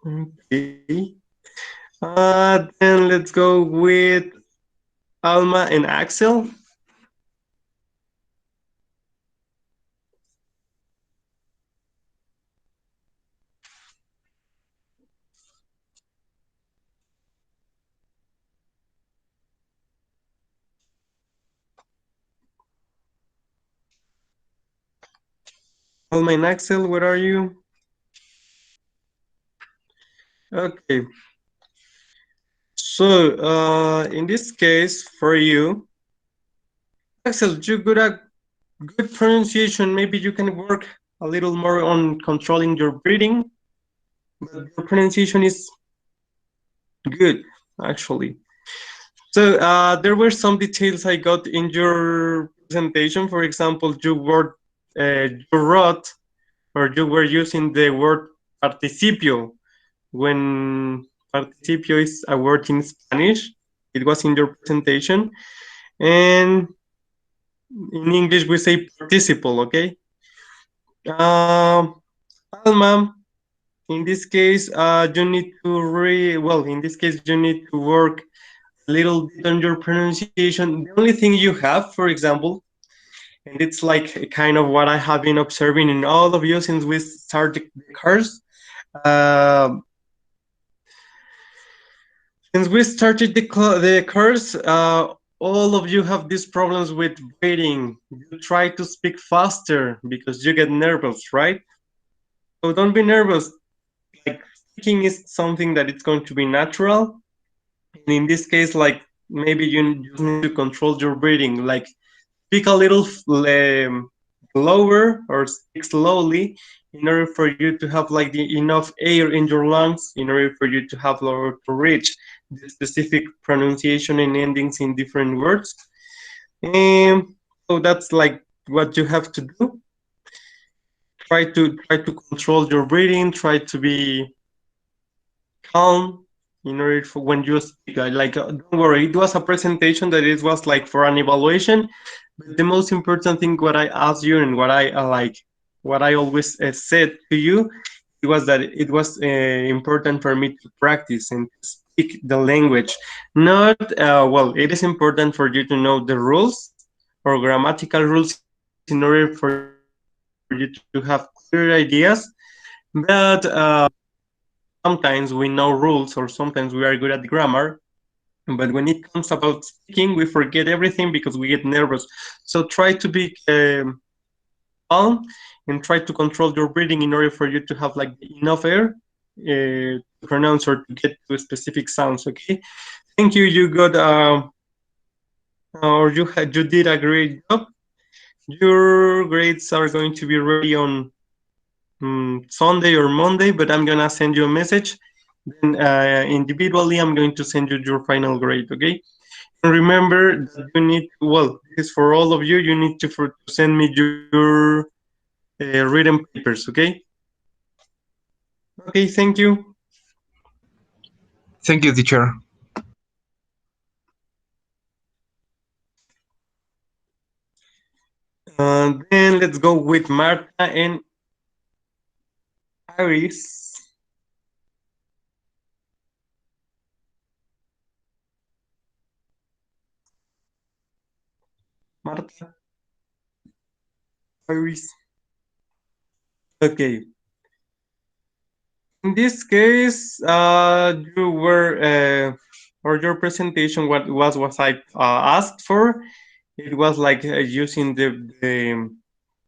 Okay. Then let's go with Alma and Axel. Alma and Axel, where are you? Okay. So in this case, for you, Axel, you got a good pronunciation. Maybe you can work a little more on controlling your breathing, but your pronunciation is good, actually. So there were some details I got in your presentation. For example, you wrote, or you were using the word participio when participio is a word in Spanish. It was in your presentation. And in English, we say participle, okay? Alma, in this case, you need to well, in this case, you need to work a little bit on your pronunciation. The only thing you have, for example, And it's like kind of what I have been observing in all of you since we started the course. Since we started the course, all of you have these problems with reading. You try to speak faster because you get nervous, right? So don't be nervous. Like, speaking is something that it's going to be natural. And in this case, like, maybe you just need to control your breathing. Like, speak a little lower or speak slowly in order for you to have like the enough air in your lungs in order for you to have to reach the specific pronunciation and endings in different words. And so that's like what you have to do. Try to control your breathing, try to be calm in order for when you speak. Like, don't worry, it was a presentation that it was like for an evaluation, but the most important thing what I asked you and what I what I always said to you, it was that it was important for me to practice and to speak the language. Not well, it is important for you to know the rules or grammatical rules in order for you to have clear ideas, but sometimes we know rules or sometimes we are good at grammar, but when it comes about speaking, we forget everything because we get nervous. So try to be calm and try to control your breathing in order for you to have like enough air to pronounce or to get to specific sounds. Okay, thank you. You got or you did a great job. Your grades are going to be ready on Sunday or Monday, but I'm gonna send you a message. Then individually, I'm going to send you your final grade. Okay. And remember that you need. Well, this is for all of you. You need to send me your written papers. Okay. Okay. Thank you. Thank you, teacher. Then let's go with Marta and Iris. Marta, Iris. Okay. In this case, you were or your presentation. What was I asked for? It was like using the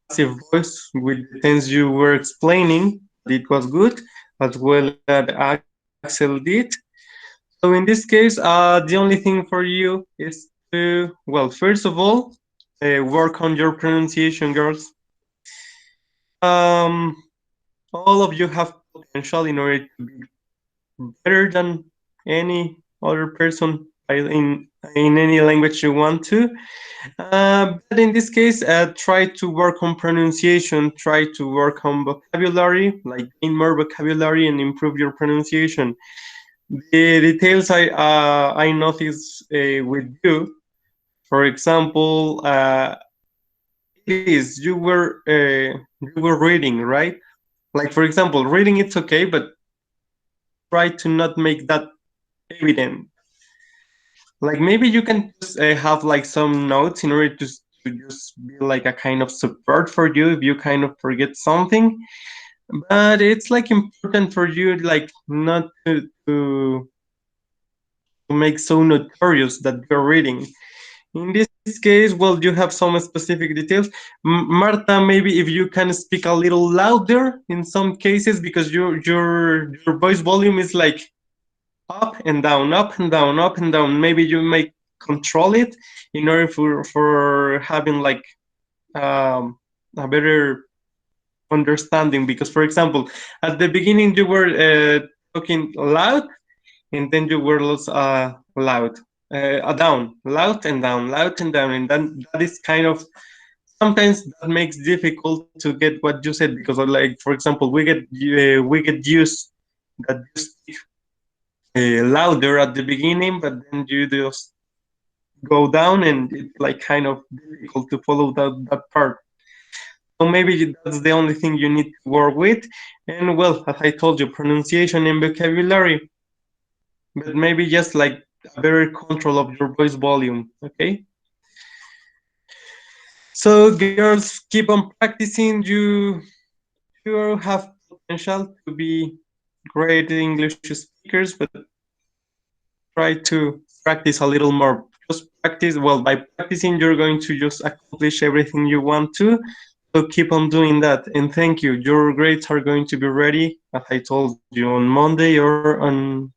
passive voice with the things you were explaining. It was good, as well as Axel did. So in this case, the only thing for you is to, well, first of all, work on your pronunciation, girls. Um, all of you have potential in order to be better than any other person in any language you want to. But in this case, try to work on pronunciation, try to work on vocabulary, like gain more vocabulary and improve your pronunciation. The details I noticed with you, for example, is you were reading, right? Like, for example, reading it's okay, but try to not make that evident. Like, maybe you can just have like some notes in order to just be like a kind of support for you if you kind of forget something. But it's like important for you like not to make so notorious that you're reading. In this case, well, you have some specific details. Marta, maybe if you can speak a little louder in some cases because your voice volume is like up and down, up and down, up and down. Maybe you may control it in order for having like a better understanding. Because, for example, at the beginning you were talking loud, and then you were loud, down, loud and down, loud and down, and then that is kind of sometimes that makes difficult to get what you said because, like, for example, we get used that you speak louder at the beginning, but then you just go down and it's like kind of difficult to follow that part. So maybe that's the only thing you need to work with. And well, as I told you, pronunciation and vocabulary, but maybe just like a better control of your voice volume, okay? So girls, keep on practicing. You have potential to be great English speakers, but try to practice a little more. Just practice. Well, by practicing, you're going to just accomplish everything you want to. So keep on doing that. And thank you. Your grades are going to be ready, as I told you, on Monday or on,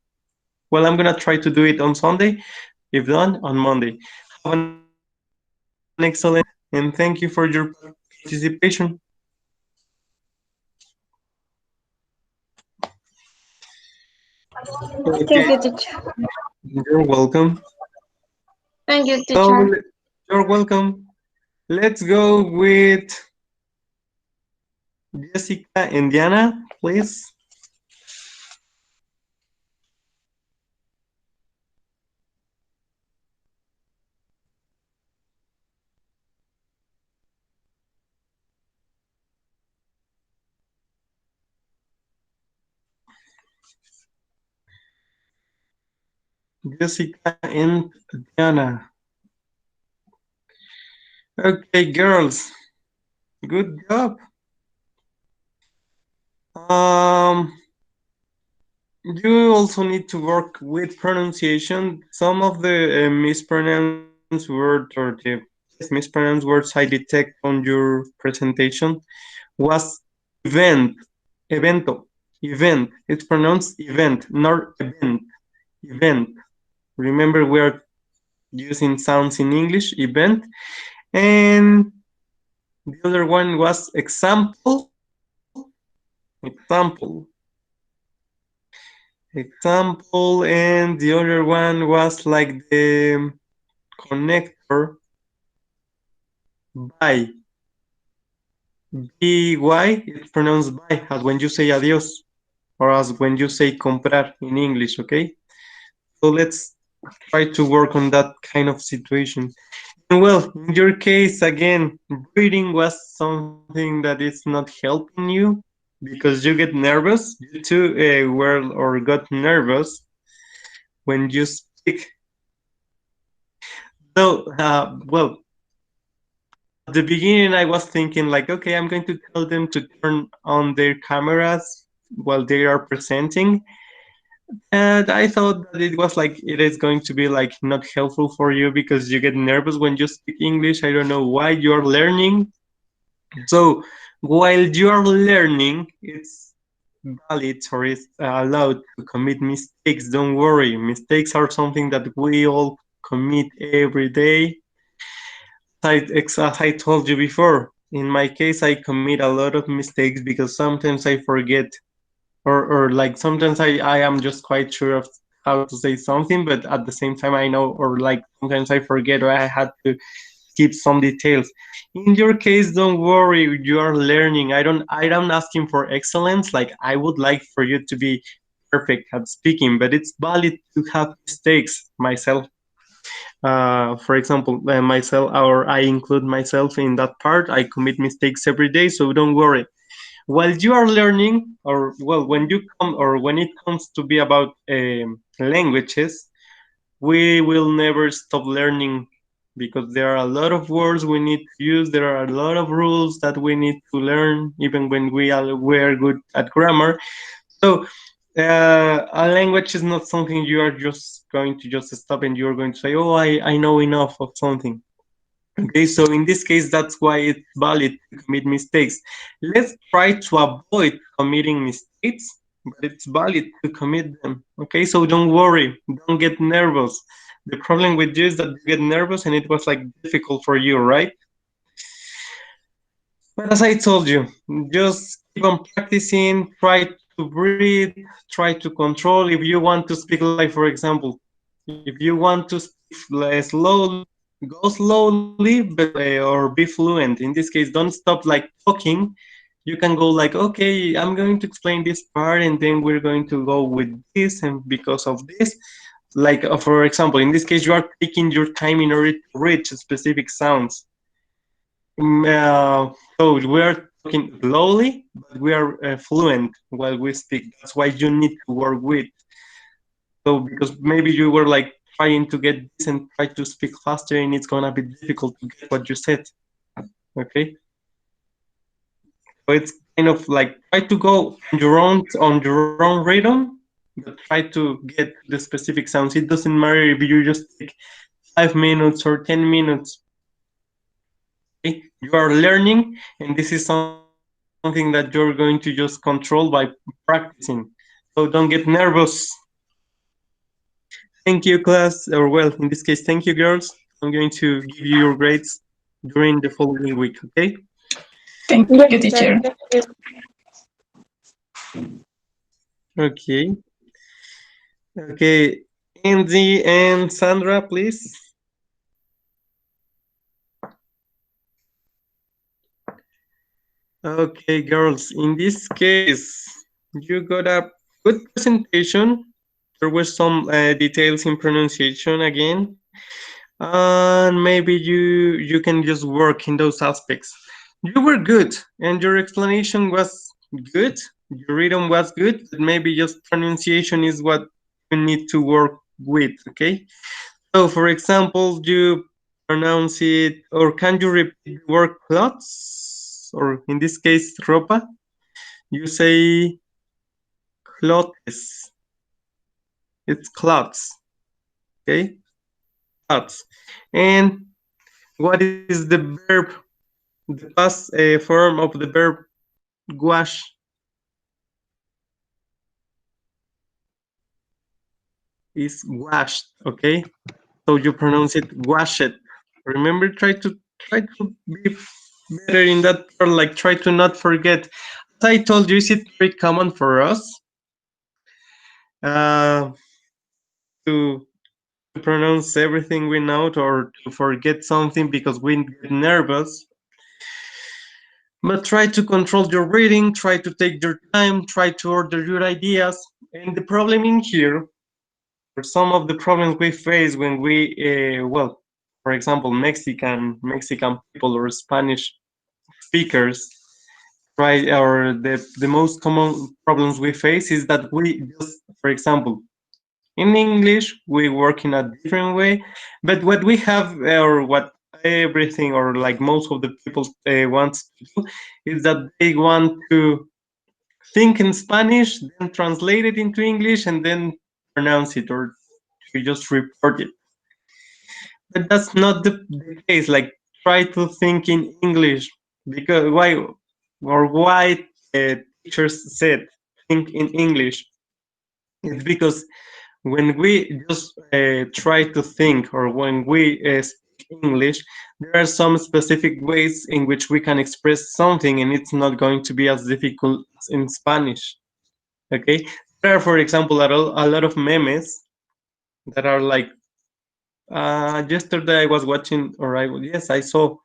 well, I'm going to try to do it on Sunday. If done, on Monday. Have an excellent and thank you for your participation. Okay, Thank you, teacher. you're welcome. Thank you, So, teacher. you're welcome. Let's go with Jessica and Diana, please. Jessica and Diana. Okay, girls, good job. Um, you also need to work with pronunciation. Some of the mispronounced words or the mispronounced words I detect on your presentation was event, evento, event. It's pronounced event, not event, event. Remember, we are using sounds in English, event. And the other one was example, example, example, and the other one was like the connector by. By, it's pronounced by, as when you say adios, or as when you say comprar in English, okay? So let's try to work on that kind of situation. And well, in your case, again, breathing was something that is not helping you because you get nervous. You too were or got nervous when you speak. So, well, at the beginning, I was thinking like, okay, I'm going to tell them to turn on their cameras while they are presenting. And I thought that it was like, it is going to be like not helpful for you because you get nervous when you speak English. I don't know why you're learning. So while you're learning, it's valid or it's allowed to commit mistakes. Don't worry. Mistakes are something that we all commit every day. As I told you before, in my case, I commit a lot of mistakes because sometimes I forget or like sometimes I am just quite sure of how to say something, but at the same time I know, or like sometimes I forget or I had to skip some details. In your case, don't worry, you are learning. I'm asking for excellence. Like I would like for you to be perfect at speaking, but it's valid to have mistakes myself. For example, myself, or I include myself in that part. I commit mistakes every day, so don't worry. While you are learning, or well, when you come, or when it comes to be about languages, we will never stop learning because there are a lot of words we need to use. There are a lot of rules that we need to learn, even when we're good at grammar. So a language is not something you are just going to just stop and you're going to say, oh, I know enough of something. Okay, so in this case, that's why it's valid to commit mistakes. Let's try to avoid committing mistakes, but it's valid to commit them. Okay, so don't worry, don't get nervous. The problem with you is that you get nervous and it was like difficult for you, right? But as I told you, just keep on practicing, try to breathe, try to control. If you want to speak, like for example, if you want to speak slowly, go slowly, but or be fluent. In this case, don't stop like talking. You can go like, okay, I'm going to explain this part, and then we're going to go with this, and because of this, like for example, in this case, you are taking your time in order to reach specific sounds. So we are talking slowly, but we are fluent while we speak. That's why you need to work with. So because maybe you were like trying to get this and try to speak faster, and it's gonna be difficult to get what you said. Okay, so it's kind of like try to go on your own rhythm, but try to get the specific sounds. It doesn't matter if you just take 5 minutes or 10 minutes. Okay? You are learning, and this is something that you're going to just control by practicing. So don't get nervous. Thank you, class, or well, in this case, thank you, girls. I'm going to give you your grades during the following week, okay? Thank Yes, you, sir. teacher. Thank you. Okay. Okay, Andy and Sandra, please. Okay, girls, in this case, you got a good presentation. There were some details in pronunciation again, and maybe you can just work in those aspects. You were good, and your explanation was good. Your rhythm was good, but maybe just pronunciation is what you need to work with, okay? So, for example, you pronounce it, or can you repeat the word clothes? Or in this case, ropa? You say clothes. It's clothes, okay? Clothes. And what is the verb, the past form of the verb wash? Is washed, okay? So you pronounce it washed. Remember, try to be better in that part, like try to not forget. As I told you, is it very common for us uh, to pronounce everything we know or to forget something because we get nervous? But try to control your reading, try to take your time, try to order your ideas. And the problem in here, or some of the problems we face when we, well, for example, Mexican people or Spanish speakers, right? Or the most common problems we face is that we just, for example, in English we work in a different way, but what we have or what everything or like most of the people want to do is that they want to think in Spanish, then translate it into English, and then pronounce it or to just report it. But that's not the case. Like, try to think in English because why teachers said think in English. It's because when we just try to think or when we speak English, there are some specific ways in which we can express something, and it's not going to be as difficult as in Spanish. Okay, there are, for example, a lot of memes that are like, yesterday I was watching, or yes, I saw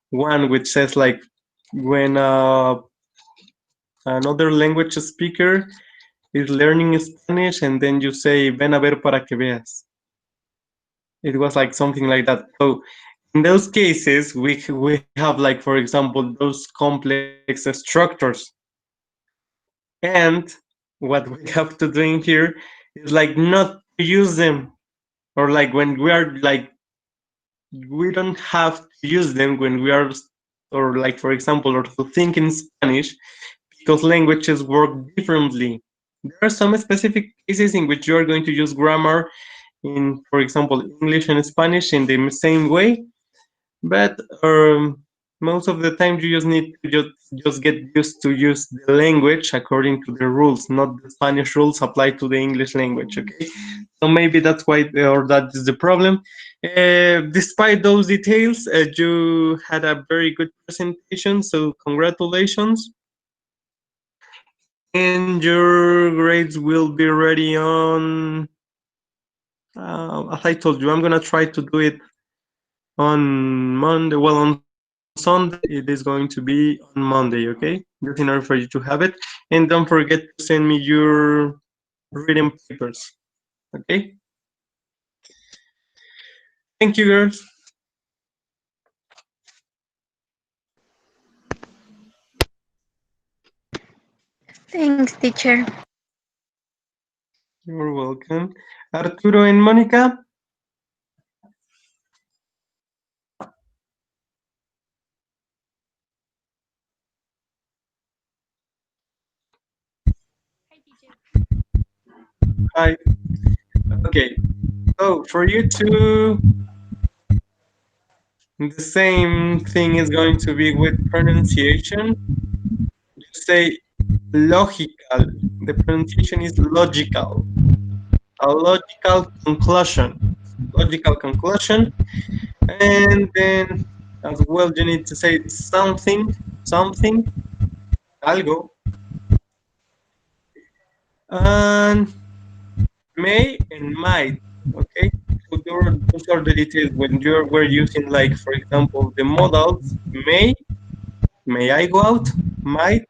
one which says like, when another language speaker is learning Spanish, and then you say, ven a ver para que veas. It was like something like that. So in those cases, we have like, for example, those complex structures. And what we have to do in here is like not to use them, or like when we are like, we don't have to use them when we are, or like, for example, or to think in Spanish, because languages work differently. There are some specific cases in which you are going to use grammar in, for example, English and Spanish in the same way, but most of the time you just need to just get used to use the language according to the rules, not the Spanish rules applied to the English language, okay? So maybe that's why, or that is the problem. Despite those details, you had a very good presentation, so congratulations. And your grades will be ready on, as I told you, I'm gonna try to do it on Monday. Well, on Sunday, it is going to be on Monday, okay? Just in order for you to have it. And don't forget to send me your written papers, okay? Thank you, girls. Thanks, teacher. You're welcome. Arturo and Monica. Hi. Okay. So for you two, the same thing is going to be with pronunciation. You say logical. The pronunciation is logical. A logical conclusion. Logical conclusion. And then as well, you need to say something, something, algo. And may and might. Okay, so those are the details when we're using, like, for example, the modals. May I go out? Might,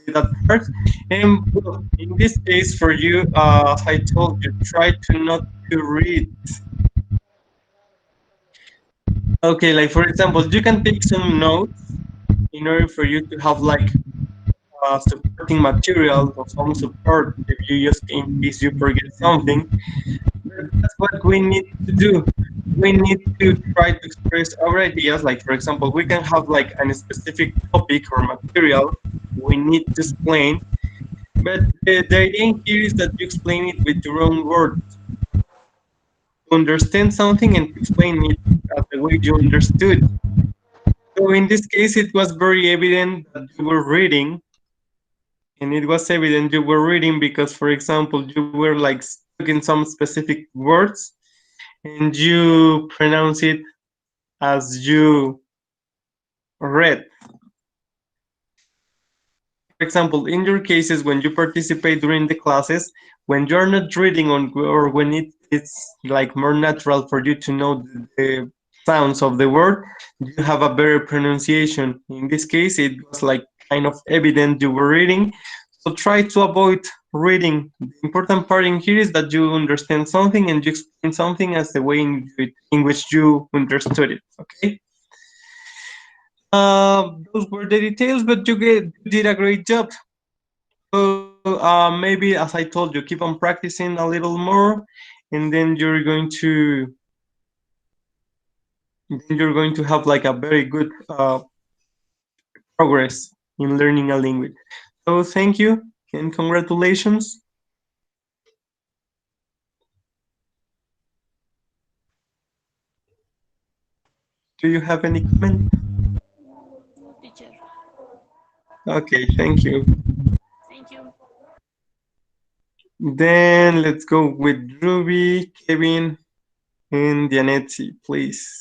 that part. And well, in this case for you, as I told you, try to not to read. Okay, like for example, you can take some notes in order for you to have like supporting material or some support if you just in case you forget something. But that's what we need to do. We need to try to express our ideas. Like for example, we can have like a specific topic or material we need to explain, but the idea here is that you explain it with your own words. To understand something and to explain it the way you understood. So in this case, it was very evident that you were reading, and it was evident you were reading because, for example, you were like stuck in some specific words, and you pronounce it as you read. For example, in your cases, when you participate during the classes, when you're not reading on, or when it's like more natural for you to know the sounds of the word, you have a better pronunciation. In this case, it was like kind of evident you were reading. So try to avoid reading. The important part in here is that you understand something and you explain something as the way in which you understood it. Okay. Those were the details, but you did a great job. So maybe, as I told you, keep on practicing a little more, and then you're going to have like a very good progress in learning a language. So thank you and congratulations. Do you have any comment? Teacher. Okay, thank you. Thank you. Then let's go with Ruby, Kevin, and Dianetsi, please.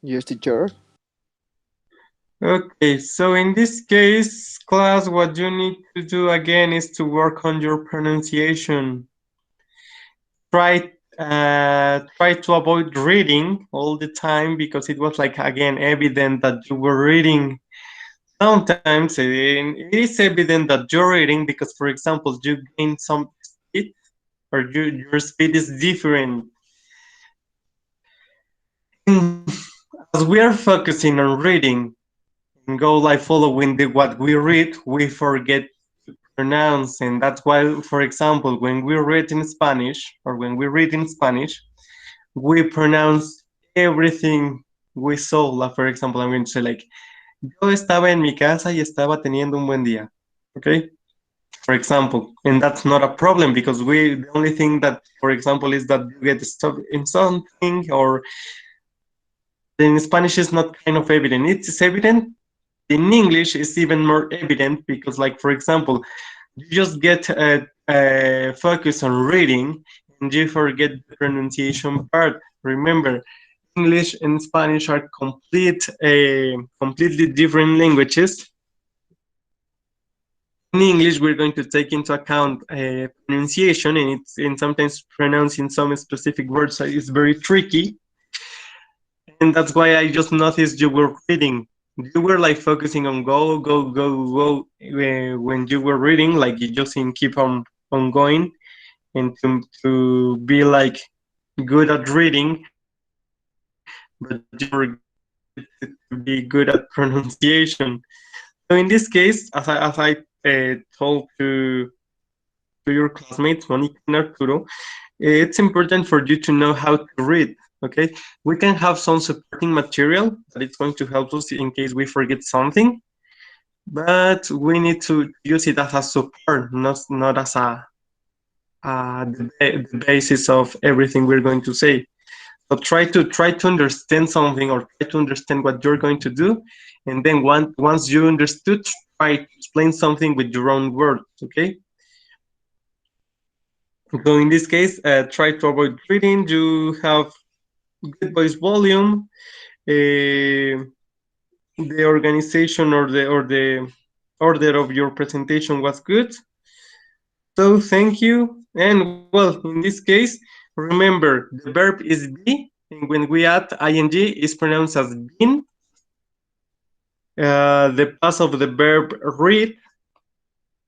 Yes, teacher. Okay, so in this case, class, what you need to do again is to work on your pronunciation. Try to avoid reading all the time because it was like again evident that you were reading. Sometimes it is evident that you're reading because, for example, you gain some speed or your speed is different. As we are focusing on reading and go like following what we read, we forget to pronounce, and that's why, for example, when we read in Spanish, we pronounce everything we saw. Like, for example, I'm going to say like, yo estaba en mi casa y estaba teniendo un buen día. Okay? For example, and that's not a problem because the only thing that, for example, is that you get stuck in something, or in Spanish is not kind of evident. It's evident. In English, it's even more evident because, like, for example, you just get focus on reading and you forget the pronunciation part. Remember, English and Spanish are completely different languages. In English, we're going to take into account pronunciation, and sometimes pronouncing some specific words is very tricky. And that's why I just noticed you were reading. You were like focusing on go when you were reading, like you just keep on going, and to be like good at reading, but you forget to be good at pronunciation. So in this case, as I told to your classmates, Monica and Arturo, it's important for you to know how to read. Okay, we can have some supporting material that it's going to help us in case we forget something, but we need to use it as a support, not as the basis of everything we're going to say. So try to understand something, or try to understand what you're going to do, and then once you understood, try to explain something with your own words. Okay. So in this case, try to avoid reading. You have good voice volume. The organization or the order of your presentation was good. So thank you. And well, in this case, remember the verb is be, and when we add ing, it's pronounced as been. The past of the verb read,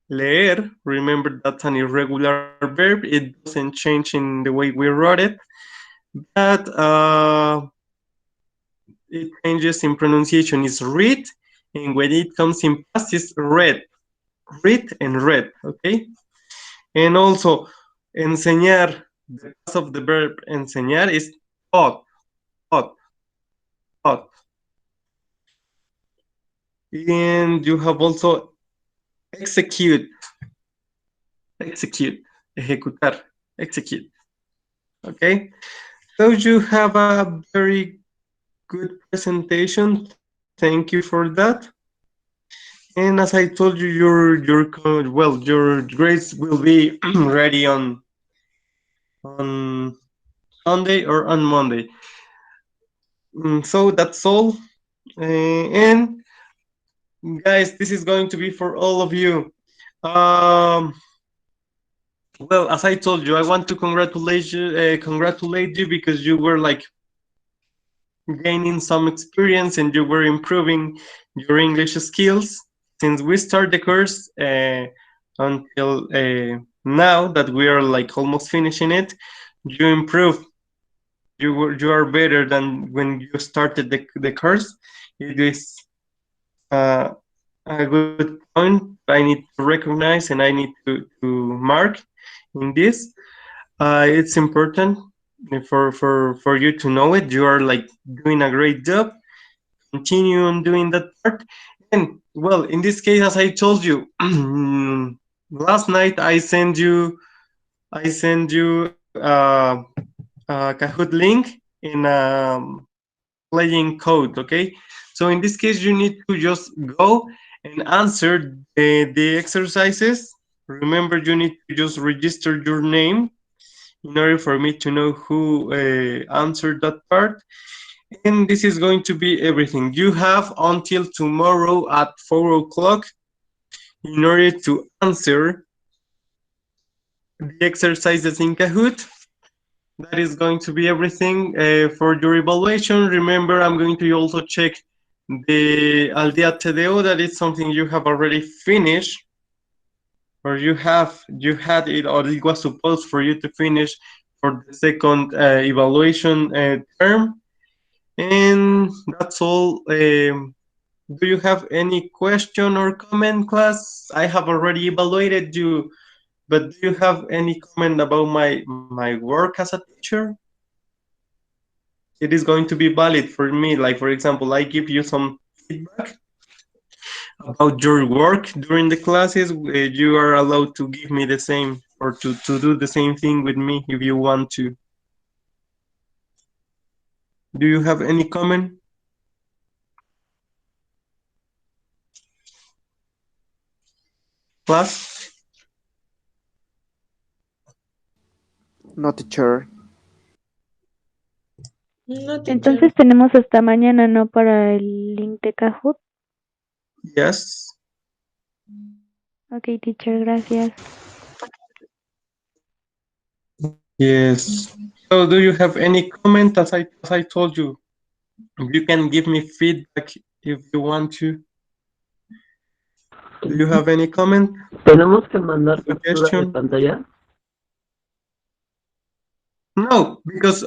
leer, remember that's an irregular verb. It doesn't change in the way we wrote it, but it changes in pronunciation. Is read, and when it comes in past, it's read. Read and read, okay? And also, enseñar, the past of the verb enseñar is taught, taught, taught. And you have also execute, execute, ejecutar, execute. Okay, so you have a very good presentation. Thank you for that. And as I told you, your grades will be ready on Sunday or on Monday. So that's all. And guys, this is going to be for all of you. Well, as I told you, I want to congratulate you because you were like gaining some experience and you were improving your English skills since we start the course until now that we are like almost finishing it. You improve. You are better than when you started the course. It is a good point I need to recognize and I need to mark in this. It's important for you to know it. You are like doing a great job. Continue on doing that part. And well, in this case, as I told you, last night I sent you a Kahoot link in playing code. Okay, so in this case, you need to just go and answer the exercises. Remember, you need to just register your name in order for me to know who answered that part. And this is going to be everything. You have until tomorrow at 4 o'clock in order to answer the exercises in Kahoot. That is going to be everything for your evaluation. Remember, I'm going to also check the Al Día TDO. That is something you have already finished, or you had it, or it was supposed for you to finish for the second evaluation term. And that's all. Do you have any question or comment, class? I have already evaluated you, but do you have any comment about my work as a teacher? It is going to be valid for me. Like, for example, I give you some feedback about your work during the classes. You are allowed to give me the same, or to do the same thing with me if you want to. Do you have any comment? Class? No, teacher. Entonces tenemos hasta mañana, ¿no? Para el link de Kahoot. Yes. Ok, teacher, gracias. Yes. So do you have any comment? As I told you, you can give me feedback if you want to. Do you have any comment? ¿Tenemos que mandar captura de Suggestion? pantalla? No, because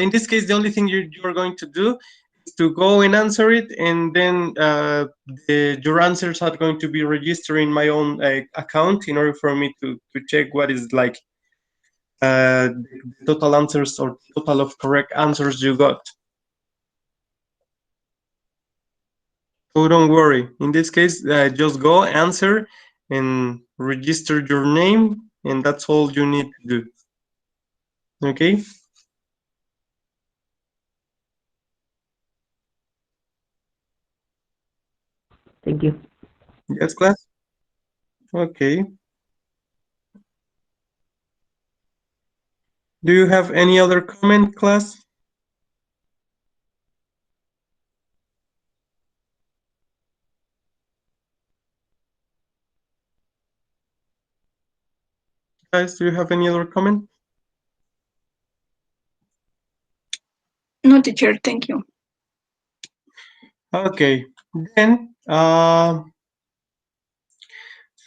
in this case, the only thing you're going to do is to go and answer it, and then your answers are going to be registered in my own account in order for me to check what is like the total answers or total of correct answers you got. So don't worry. In this case, just go answer and register your name, and that's all you need to do. Okay? Thank you. Yes, class? Okay. Do you have any other comment, class? Guys, do you have any other comment? No, teacher, thank you. Okay, then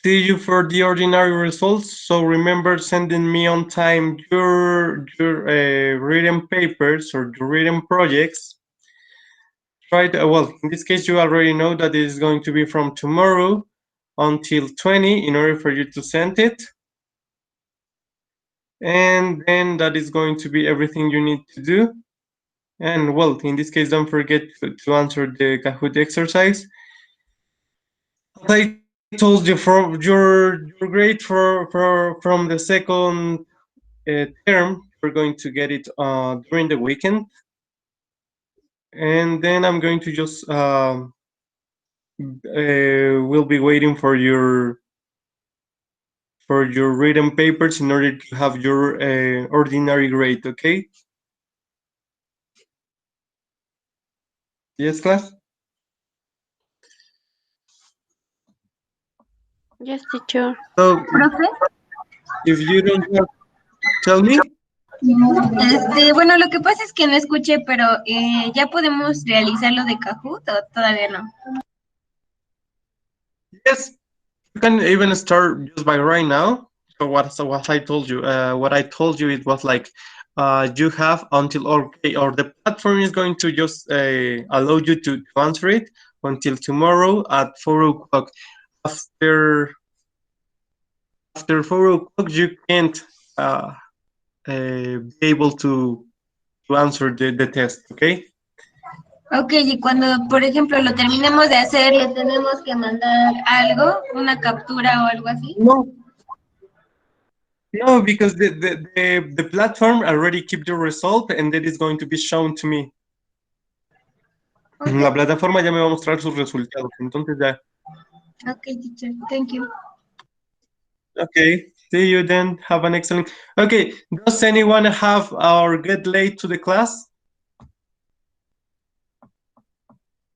see you for the ordinary results. So remember sending me on time your written papers or your written projects. Try to, well, in this case, you already know that it is going to be from tomorrow until 20 in order for you to send it. And then that is going to be everything you need to do. And well, in this case, don't forget to answer the Kahoot exercise. As I told you, from your grade from the second term, we're going to get it during the weekend. And then I'm going to just will be waiting for your written papers in order to have your ordinary grade, okay? Yes, class? Yes, teacher. So, Profe, if you don't have, tell me. bueno, lo que pasa es que no escuché, pero ¿ya podemos realizar lo de Kahoot o todavía no? Yes, you can even start just by right now. So what I told you, it was like you have until or the platform is going to just allow you to answer it until tomorrow at 4 o'clock. After 4 o'clock, you can't be able to answer the test, okay? Ok, y cuando, por ejemplo, lo terminemos de hacer, ¿le tenemos que mandar algo, una captura o algo así? No, because the platform already keep the result and that is going to be shown to me. Okay. La plataforma ya me va a mostrar sus resultados, entonces ya. Okay, teacher, thank you. Okay, see you then. Have an excellent. Okay, does anyone have or get late to the class?